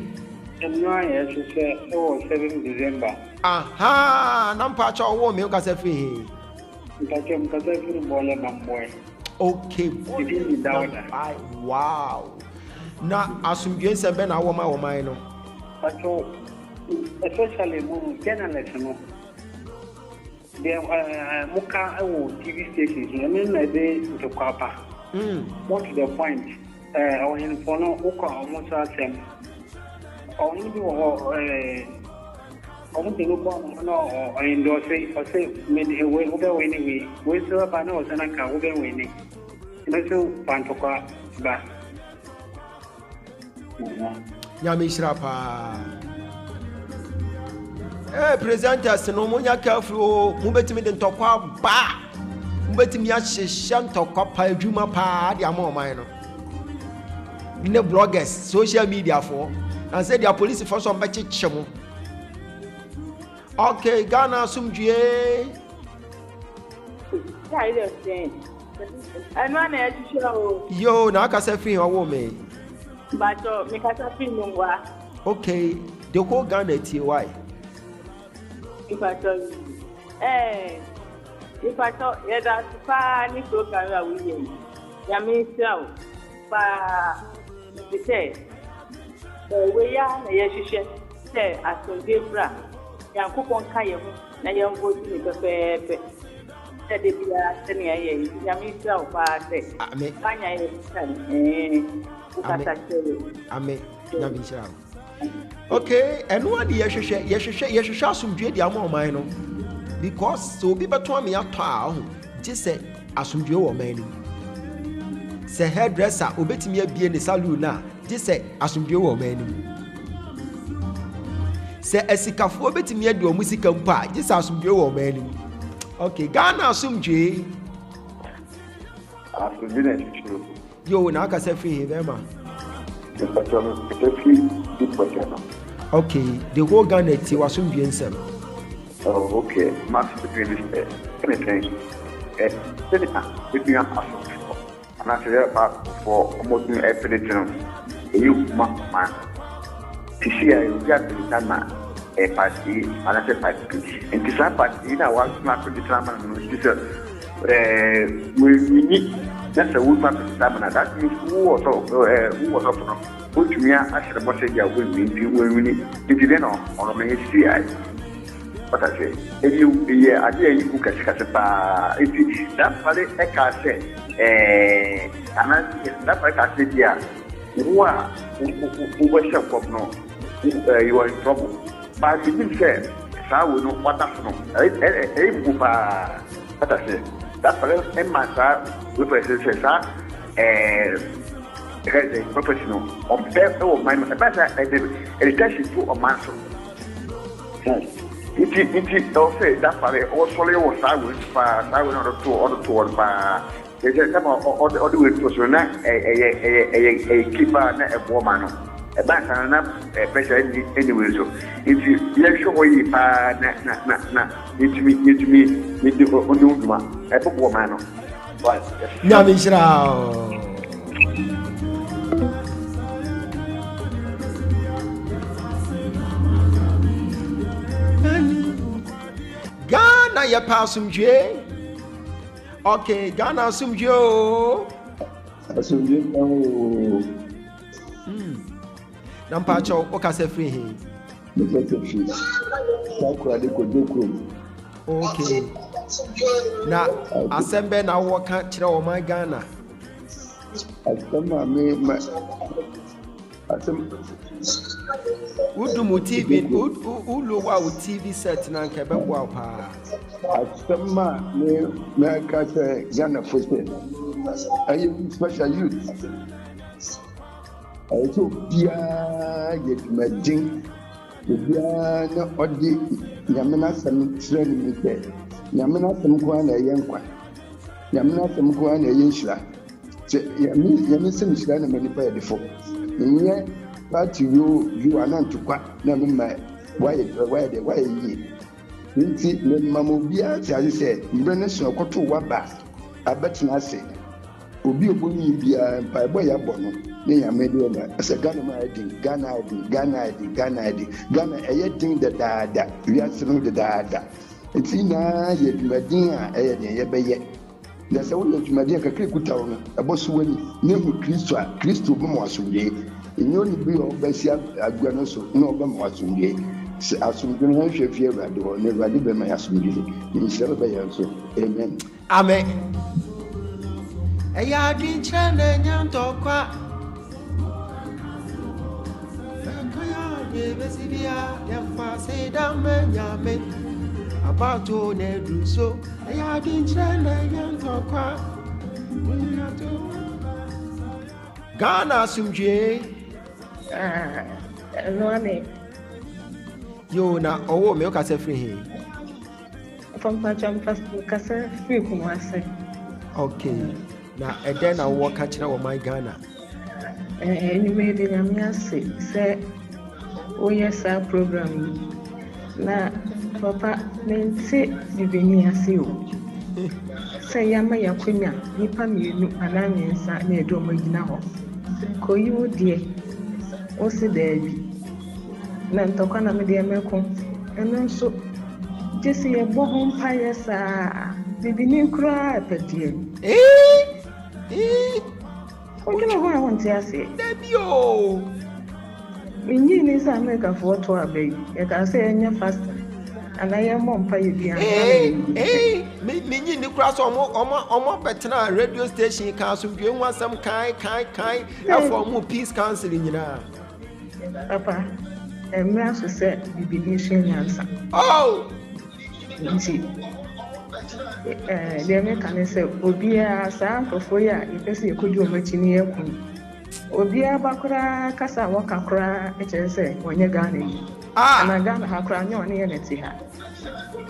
ɛno ayɛ so sɛ ɛwɔ 7 December na mpacha ɔwɔ me nkasa firi he nkasa firi bɔɔlɛ mamboɛ okay wow na asomdwe nsɛm bɛ na awɔ ma wɔman no especially journalists no they muka TV stations no na de to kwapa more to the point on inforno uko almost same on bi wo on de no no endorse or say made we anyway we so ba na o sana ka we ni no so pantokwa ba nyame shrapa presenters no mo nya careful mo betimi de ntokwa ba mo betimi ahyehye ntokwa pa adwuma pa de ama oman no ne bloggers social media for and say their police for some bache chemo okay Ghana asomdwe yo na aka say fi owo me Bacho, me kasa pinungwa. Okay, the whole Ghana ti why? If I thought, yeah, that's fine. If you can, we ya me so pa the say. We are na yeshishe say Asomdwe bra. ya kupon kaye mu na yan go ni pepe se de bia se ne aye ya mi sra o pa se ame kanya ye san ukata chere ame na bi sra okay eno ade ye hwehwe asomdwe de ama oman no because so obi beto am ya to a ho je se asomdwe wo man ni se hairdresser obetimi abie ne salon na je se asomdwe wo man ni se esikafo betimi ade o musika mpa je se asomdwe wo man ni okay Ghana asomdwe yo na aka se free here ma okay the whole Ghana ti wasomdwe nsem. Oh, okay. Master between this anything. Between us. And I said for almost every day. You man. To see I got the time a party and I said party. And this party I was not to determine we need that's a woman to determine that means who was up which me I should have said yeah we need if you don't on me see I what I say, if you yeah, I hear you cook as Casapa. If that party I can say, and that part I said, yeah, who was your problem? You are in trouble. But you didn't say, I will know what that's no. What I say, that part and my side represents a professional on behalf of my better education to a man. It also that part also was I will not to order toward there's a some other way to so na a keeper a woman a back and a pressure anyway so if you show you na it me the onuma a book woman but Nyamishra Ghana ya pasumje. Okay, Ghana asumje o. Asumje o. Nampa cho o ka se free he. Me se free. Sakura de kodoko. Okay. Na asembe na wo ka kire o man Ghana. Asema me asem Udumu TV, Uluwa TV set na nke be kwa pa. Asema me ka se Ghana football. Ayi special youth. Ayi so bia ye medin. Bia na odi nyamena sam training me pe. Nyamena sam kwa na ye nkwa. Nyamena sam kwa na ye nhira. Yami sam nhira na mani pa ye defo. Nye but you are not to quite never mind why ye. Nti me mamobia as I said, Brennus or Koto Waba. I bet I say, Obi Obuni bia by boy abono, they are made as a Ghana Ghana a yet thing that dada, we are to know the dada. It's in yet Medina a yet. There's a woman to Madia Kakutana, a boss when name Christo Momasule. In your degree of Bessia Aguanoso, no Bamasule. Asomdwe na hwe fie Awurade ho na Awurade be ma asomdwe ni nhyira be yanso amen amen eya adin chana nyantokwa akaya de besibia ya fase da manyame abato na druso eya adin chana nyantokwa Ghana asomdwe no me yo na owo me o ka se free he from pacham kasa free kumase okay na eden na wo ka kire wo my Ghana anyway de nyame ase se o yes our program na papa mente bibini ase o se yama yakwenya nipa mienu ananyensa na edo magina ho koyi wo de o se dabi na ntokwa na me de emeko eno nso jesi ye bo ho mpaye sa bibini nkura apedie o kina ho awon ti ase dabi o minyi ni sa America for to abeg e ka say enya fast And I am on pay. Me the cross omo betna radio station council you want some kind for more peace counseling Papa, and me also said the nation answer. Oh, the American said, Obia, Sam for ya, if you see a good machine. Obia Bakura, Casa Wakakra, HSA, when you're gone. And I got her crown on the energy.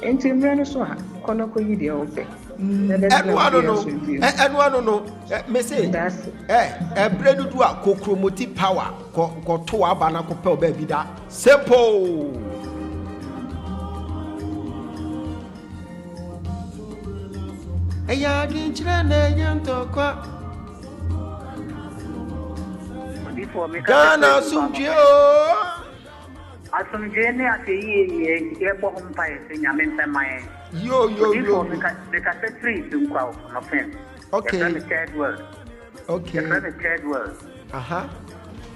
And Tim Renaissance, Konoko Yidi Ope. And I don't know, Message, a bread to a cochromotive power, go to a banana baby that simple. A yard Ghana Asomdwe. Asomdwe ne afeye ye bo mpae se nyame mpemae. Yo. The cassette free to go no pen. Okay. The third word. Okay. The third word. Aha.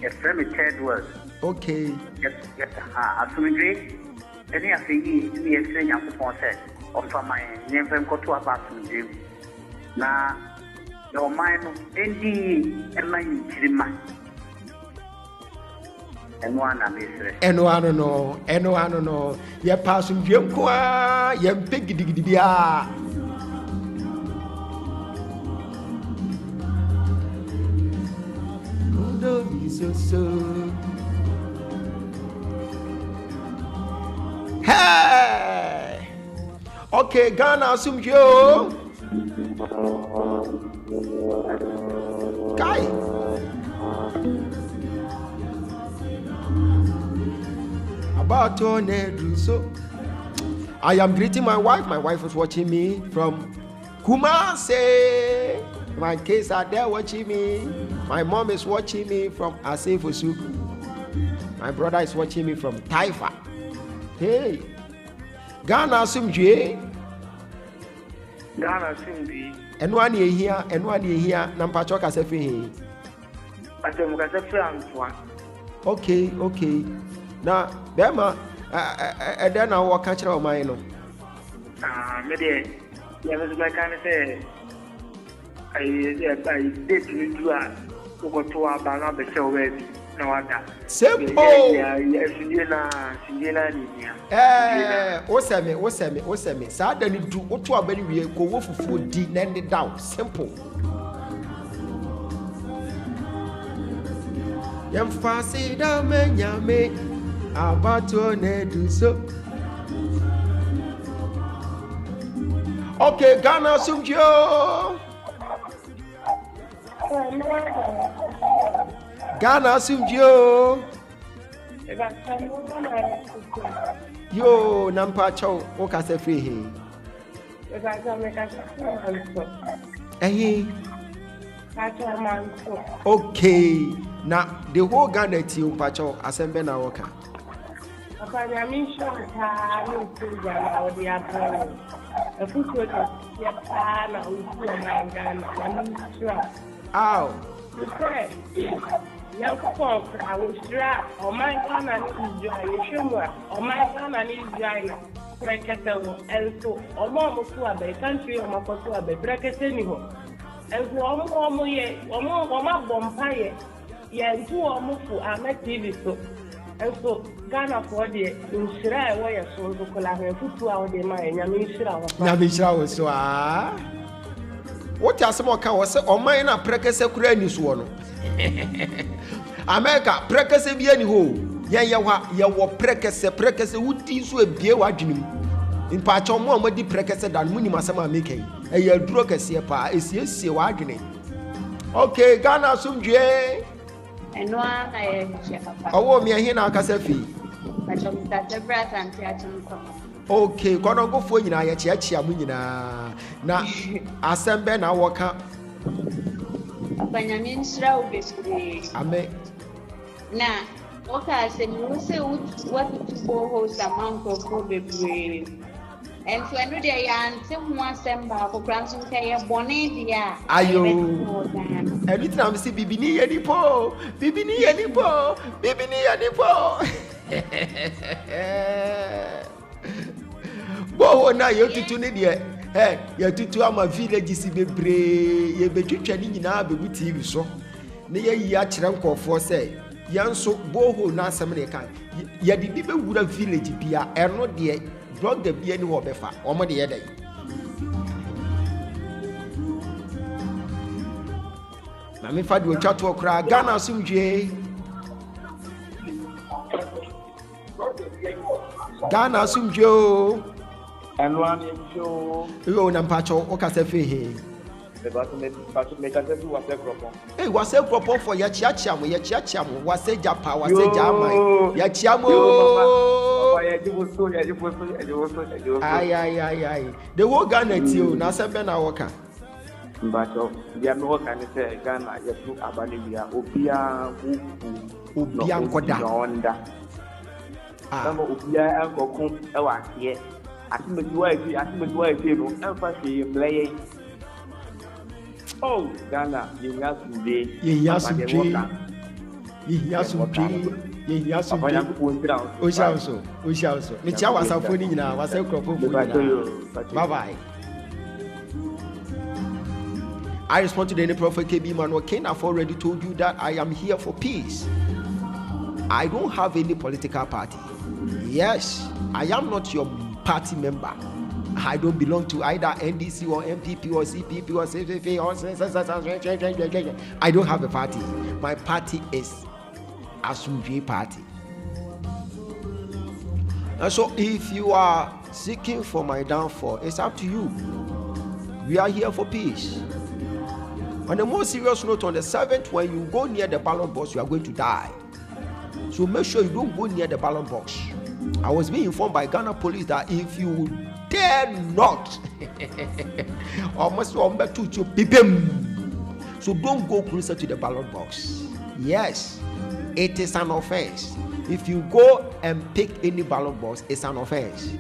The third word. Okay. Yes. Asomdwe any afeye ni ese nyakopon se ofamae nyemfem koto abasomdwe. Na your mind endi emani chirima. And one no. Ye pass him kwa ye big digibia. So. Hey. Okay, Ghana Asomdwe. Kai. About so I am greeting my wife. My wife is watching me from Kumasi. My kids are there watching me. My mom is watching me from Asefosu. My brother is watching me from Taifa. Hey, Ghana Asomdwe. And one year here, Nampachoka Sefi. Okay. Now, Bema, and then I will catch our mind. Maybe, was like I say, I did to a to our banner, the show with no other. Simple. Yes, Osemi. Suddenly do what to a very go for food, D down. Simple. Yam fasi da menyame abato ne do so. Okay, Ghana Asomdwe. Ghana Asomdwe. Yo, Nampacho, okase free he. Okay. Now the whole Ghana team Pacho assemble na worker. Ow. TV so. And so Ghana for the Inshira way so to collaborate for 2 hours de my Nyamishira was so what are some was on mine a prekese kura so no. America prekese bi ani ho. Ya wo prekese wuti so ebie wadwenem. Impa cho mo amadi prekese dan muni masama make e ya duro kese pa esiesie wadwene. Okay, Ghana Asomdwe. And one I oh, me here now, Casafi. Okay, gonna go for you now. Chia munina. Na assemble na waka. Benjamin Shroud basically. Amen. Na, okay, say you say what to go host amount of baby. And so I know they are someone send back for Cramson Kaya Bonedia. Ayo. Anything I'm see Bibini Yanipo. Boho na yetutu ne de yetutu ama village si bebre ye betwetwa ni nyina be TV so ne ye yi a kire nkofo say yanso boho na asem ne kan ye de bi be wura village bia eno de blogger bia ni wo befa omo de ye dai na me fa de otwa to kra Ghana Asomdwe Ghana Asomdwe Anwani show. Yo na mpacho o ka se fe he. The bottom make us do was a propon. Hey, was a propon for ya chiachiam, was a japa, was a jama. Ya chiamo. Ay. The whole Ghana too, na se be na woka. Mbacho, dia no kan say Ghana ya tu abanibia obia nkoda. Samo obia ankokun e wa tie. Asomdwe no emphasis play. Oh, Ghana, you have to be. You have to be. Me chia wasafo ni nyina, wasa kropofo ni nyina. Bye bye. I respond to the prophet KB Manuel King. I've already told you that I am here for peace. I don't have any political party. Yes, I am not your party member. I don't belong to either NDC or MPP or CPP or CFF or I don't have a party. My party is Asomdwe Party. And so if you are seeking for my downfall, it's up to you. We are here for peace. On a more serious note, on the 7th, when you go near the ballot box, you are going to die. So make sure you don't go near the ballot box. I was being informed by Ghana police that if you dare not, so don't go closer to the ballot box. Yes, it is an offense. If you go and pick any ballot box, it's an offense.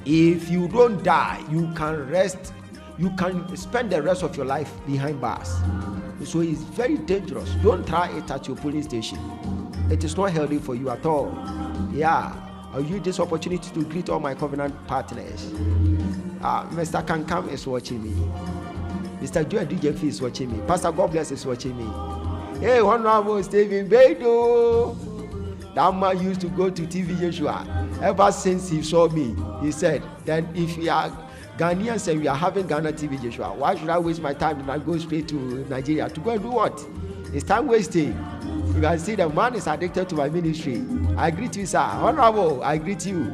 If you don't die, you can rest. You can spend the rest of your life behind bars. So it's very dangerous. Don't try it at your polling station. It is not healthy for you at all. Yeah, I'll use this opportunity to greet all my covenant partners. Mr. Kankam is watching me. Mr. Joe DJF is watching me. Pastor God Bless is watching me. Hey, Honorable Stephen Bedo. That man used to go to TV Joshua. Ever since he saw me, he said, then if we are Ghanaians and we are having Ghana TV Joshua, why should I waste my time and I go straight to Nigeria to go and do what? It's time wasting. You can see the man is addicted to my ministry. I greet you, sir. Honorable, I greet you.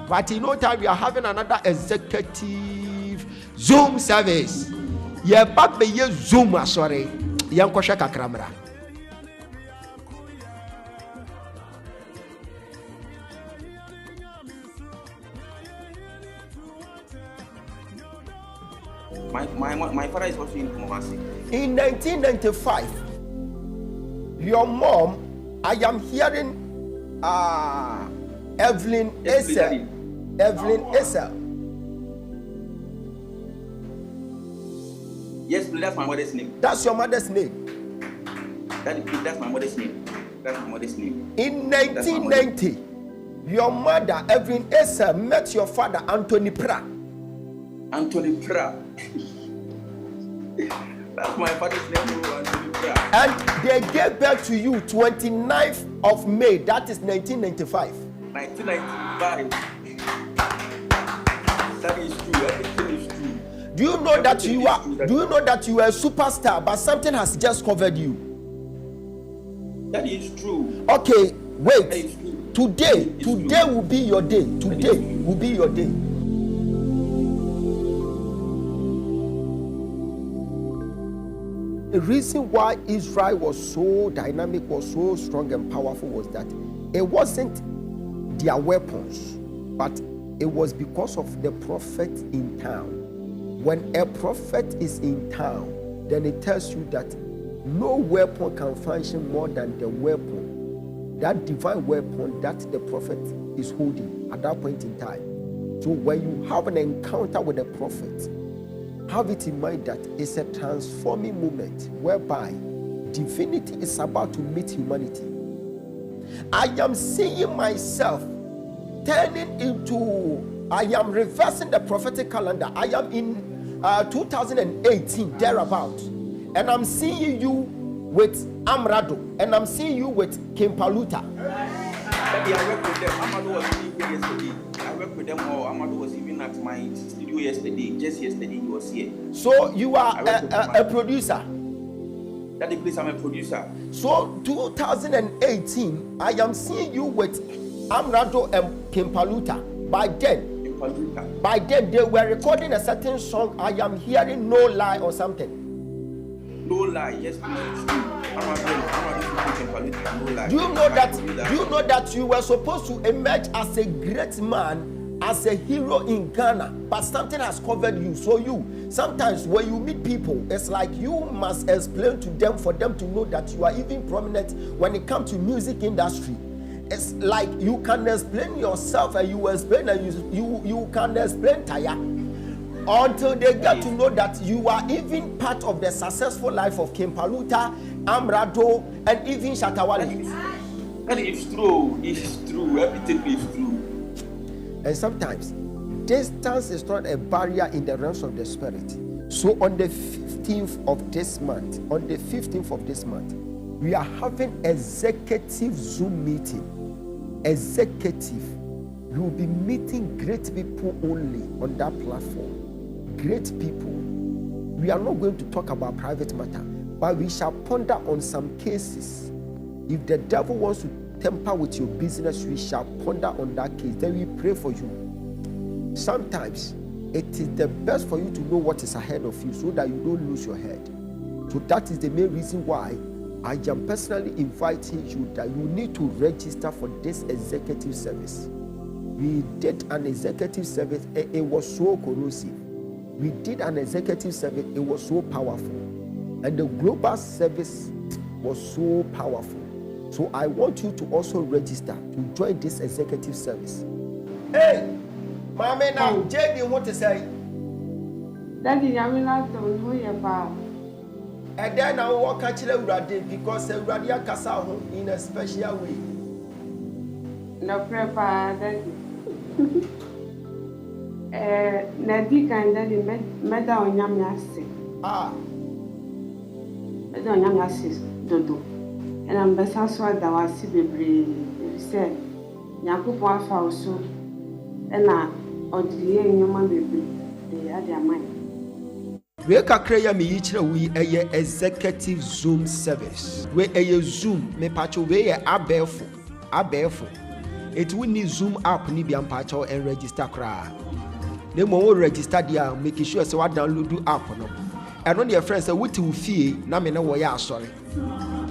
But in no time, we are having another executive Zoom service. Yeah, but be Zoom, sorry. Young Koshaka Kramra. My father is also in Kumasi. In 1995, your mom, I am hearing Evelyn Esel. Yes, please, that's my mother's name. That's your mother's name? That's my mother's name. That's my mother's name. In 1990, your mother, Evelyn Esel, met your father, Anthony Pra. Anthony Pra. That's my father's name, Anthony Pra. And they gave birth to you 29th of May. That is 1995. 1995. That is true. Everything is true. Do you know that you are? Do you know that you are a superstar, but something has just covered you? That is true. Okay, wait. Today will be your day. Today will be your day. The reason why Israel was so dynamic, was so strong and powerful was that it wasn't their weapons, but it was because of the prophet in town. When a prophet is in town, then it tells you that no weapon can function more than the weapon, that divine weapon that the prophet is holding at that point in time. So when you have an encounter with a prophet, have it in mind that it's a transforming moment whereby divinity is about to meet humanity. I am seeing myself turning into I am reversing the prophetic calendar. I am in 2018 thereabout, and I'm seeing you with Amrado, and I'm seeing you with Kimpaluta. I work with them. Amado was here yesterday. I work with them all. Amado was even at my studio yesterday. Just yesterday he was here. So you are a producer. That the place I'm a producer. So 2018, I am seeing you with Amrado and Kimpaluta. By then they were recording a certain song. I am hearing No Lie or something. No Lie, yes please. No Lie. Do you know that you were supposed to emerge as a great man, as a hero in Ghana, but something has covered you. So sometimes when you meet people, it's like you must explain to them for them to know that you are even prominent when it comes to music industry. It's like you can explain yourself and you explain and you can explain Taya until they get to know that you are even part of the successful life of Kimpaluta, Amrado, and even Shatawali. And it's true. It's true. Everything is true. And sometimes distance is not a barrier in the realms of the spirit. So on the 15th of this month, we are having executive Zoom meeting. Executive. You will be meeting great people only on that platform. Great people. We are not going to talk about private matter, but we shall ponder on some cases. If the devil wants to tamper with your business, we shall ponder on that case. Then we pray for you. Sometimes it is the best for you to know what is ahead of you so that you don't lose your head. So that is the main reason why I am personally inviting you that you need to register for this executive service. We did an executive service, it was so corrosive. We did an executive service, it was so powerful. And the global service was so powerful. So I want you to also register to join this executive service. Hey, Mama, now, JD, what to say? Daddy, I'm not told who you're about. And then I will walk at you because Radia Casa in a special way. No prepare, Daddy. Nadi can Daddy meda on Yamasi. Ah, meda on Yamasi, Dodo. And I'm the Saswa that was Sibri said, Yakupo also, and I or the young baby, they had their mind. We kakreya me yichira we eye executive Zoom service. We eye Zoom me pacho we abefo. It we need Zoom app ni bi ampacho and register kra. Ne mo wo register dia make sure say wa download do app no. Eno ne friend say wuti wo fie na me ne wo ya asori.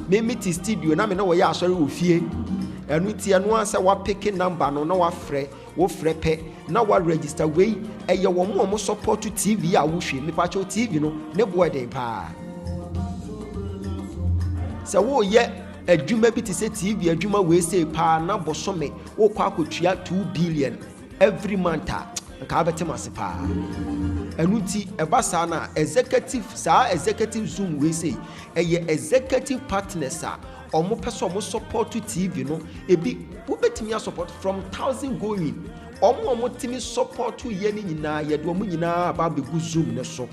Me meet studio na me ne wo ya asori wo fie. Eno ti eno ansa wa pick number no na wa frɛ wo frɛ pe na wa register we eye wo mo support to TV a wo hwe me pacho TV no ne boy den pa. So wo ye adwuma bi te se TV adwuma we say pa na bosome wo kwa akotua 2 billion every month ka betem ase pa. Enu ti eba sa na executive Zoom we say eye executive partners a omo person omo support to TV no ebi wo betimi support from 1,000 going omo timi support to ye ni nyina ye do omo nyina ba be go Zoom ne so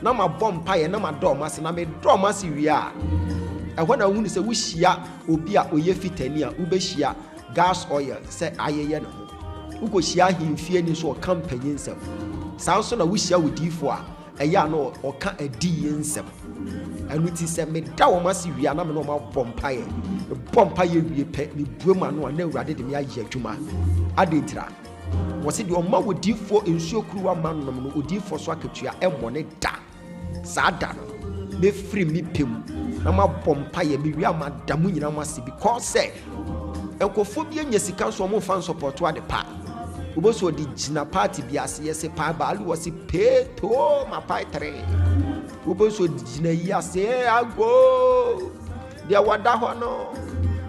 na ma bompa ye na ma do ma se na me do ma se wi a ehona hu ni se wo hia obi a oye fitani a wo be hia gas oil se ayeye no wo ko hia himfie ni so company nsem sanso na wo hia wo difo a eya no oka adi nsem anu ti se me da wo ma se wi a na me no ma bompa ye wie pe me buema no na awurade de me aye adwuma adentira wo se de o ma wo difo ensuo kruwa man no no odifo so akatua emo ne da sada no me free me pem na ma bompa ye me wi amadamu nyina ma se because say enkofo bi anya sika so mo fan support wa de pa oboso di jina party bi ase yese pa ba alu wasi pay to ma pai 3 oboso di jina yi ase ago dia wada ho no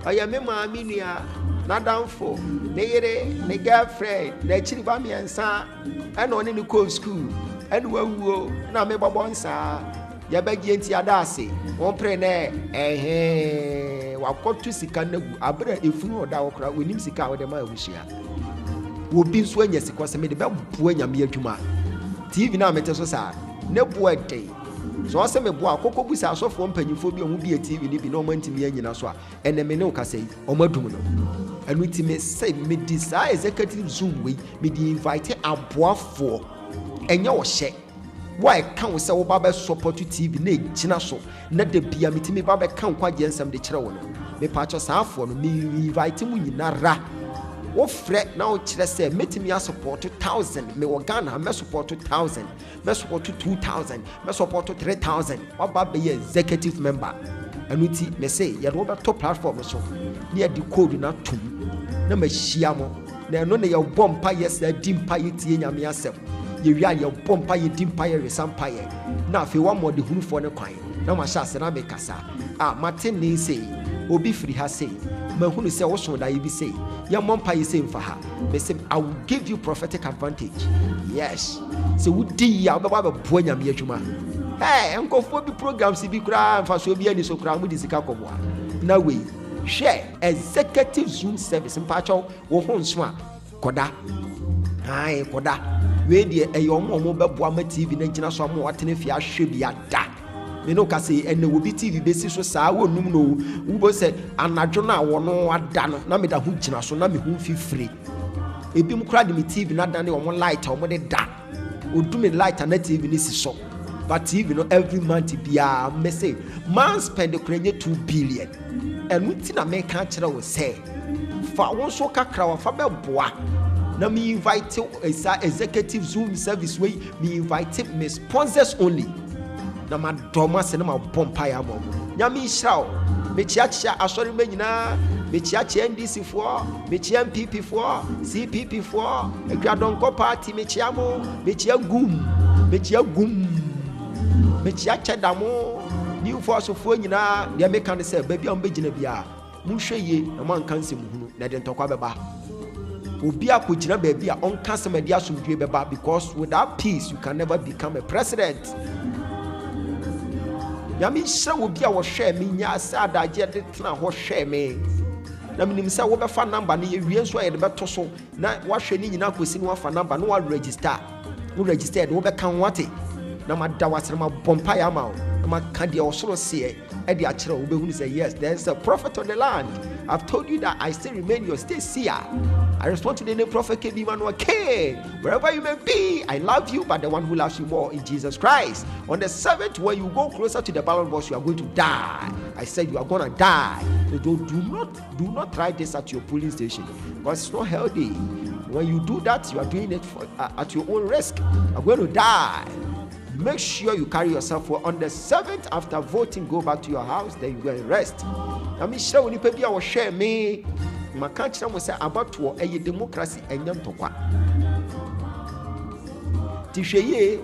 aya me ma mi nua na danfo ne yere ne girlfriend na chiri ba mi ensa and on in the school and wawo na me babonsa ya bagi enti adase won pre ne wakotu sika nagu abra efunu oda wokra onim sika wo de ma awusia will be so yes, because I made the bell when I'm here to my TV now, Metal Sar, no boy day. So I say, me boy, Coco Busa, so for pennyphobia will be a TV, be no man to me in Aswa, and the Menoka say, or Maduno. And with me say, me desire executive Zoom way, me the invited a boy for, and your share. Why can't we say Baba support to TV, nay, Chinaso, not the Bia me Baba can't quite yen some the children. Me patches half for me inviting me Nara. What fret now, say, meet me a support 2,000, me Ghana, me support 2,000, me support 2,000, me support 3,000. What Baba be executive member? And we me say, you over top platform so near the code not to no me shiamo. There no your bomb pie, yes, the dim pie, tia me yourself. You real your bomb pie, dim pie, some pie. Now, if you want more, the who for the coin. Now, my shas and I make us. Martin Lee say, Obi free has say. Who say also that you be say, your mom pie is saying for her. They say, I will give you prophetic advantage. Yes. So, would dear Baba Poya Miajuma? Hey, Uncle for the programs, be crying for so be any so crown with this Kakova. Now, we share executive Zoom service in Pacho or Home Swan. Koda. Aye, Koda. Where the young mobile Boama TV, Nagina, some more Tenefia should be at that. You know, Cassie, and there will be TV basis so sour, no, who said, and Najona or no, what done, Namida Hujina, so Nami who feel free. A beam cried me TV, not done on one light or what they done. Would do me light and not even this so. But TV, no, every month be a message. Man spend the Ukraine 2 billion. And within a man catcher will say, for one so crowd for Bois. Now me invite executive Zoom service way, me invite me sponsors only. Na ma doma se na ma pompa ya mo nya mi hraw me chiachia asori menyina me chiachia NDC fo me chia MPP fo CPP fo Ekwadonko party me chia mo me chia gum me chiachia damo new force fo nyina de me kan se ba bia on begina bia mu hweye na man kan se mu hunu na de ntokwa beba obi akogina ba bia on kan se me de asomdwe beba, because without peace you can never become a president. Yami sha will be our share me nya sada je de tena ho share me na minim say wo be fa number na ye wie so ye de beto so na wa hwe ni nyina kosi no fa number no wa register wo be kan wate na ma da wasere ma bompa ya ma na ma kan de osoro se e de a kire wo be hu say yes, there is a prophet on the land. I've told you that I still remain your stay seer. I respond to the name Prophet KB Manuel K. Wherever you may be, I love you, but the one who loves you more in Jesus Christ. On the 7th, when you go closer to the ballot box, you are going to die. I said you are going to die. So do not try this at your polling station, because it's not healthy. When you do that, you are doing it at your own risk. You are going to die. Make sure you carry yourself well. On the 7th, after voting, go back to your house, then you go and rest. I'm sure when you pay our share me. My country will say about to a democracy and young tokwa.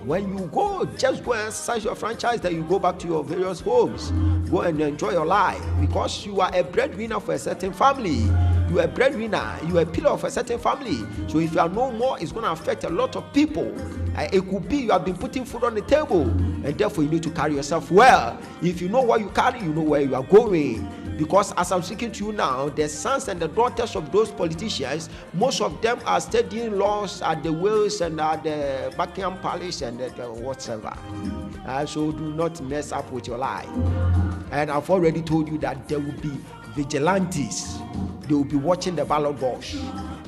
When you go, just go and search your franchise, then you go back to your various homes. Go and enjoy your life, because you are a breadwinner for a certain family. You are a breadwinner, you are a pillar of a certain family. So if you are no more, it's going to affect a lot of people. It could be you have been putting food on the table, and therefore you need to carry yourself well. If you know what you carry, you know where you are going. Because as I'm speaking to you now, the sons and the daughters of those politicians, most of them are studying laws at the Wales and at the Buckingham Palace and whatever. So do not mess up with your life. And I've already told you that there will be vigilantes. They will be watching the ballot box.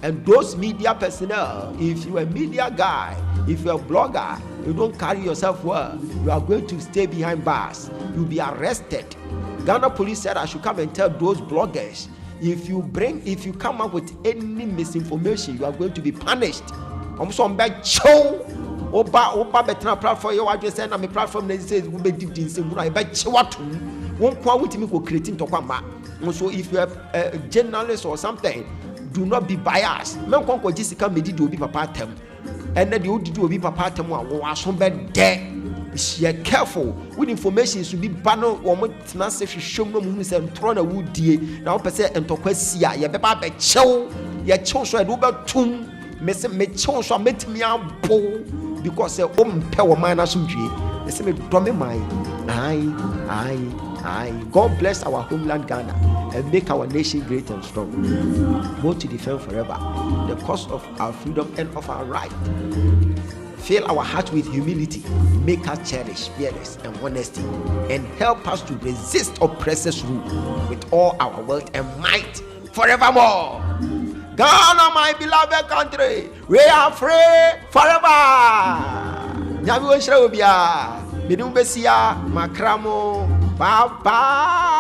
And those media personnel, if you're a media guy, if you're a blogger, you don't carry yourself well, you are going to stay behind bars. You'll be arrested. Ghana police said I should come and tell those bloggers, if you come up with any misinformation, you are going to be punished. I'm so bad show. Oba betra platform you are just saying I'm a platform that says we be deep in some I bet what won't kwa with me go creating to come back. So if you have a journalist or something, do not be biased. Men kon ko Jessica Medi do be papa tem. And then you do be papa tem wa so bad there. Be careful with information should be banner or not say show no mu say throw na woodie na wo pese entokwasia ye be ba be chew ye chew so e do be tum me say me chew so metimi abo because say o mpe wo man asomdwe me say me do me man aye God bless our homeland Ghana and make our nation great and strong, both to defend forever. The cause of our freedom and of our right. Fill our heart with humility, make us cherish fearless and honesty, and help us to resist oppressors' rule with all our wealth and might forevermore. Ghana, my beloved country, we are free forever. Nyami wonshira obia, bedum besia makramo, bye bye.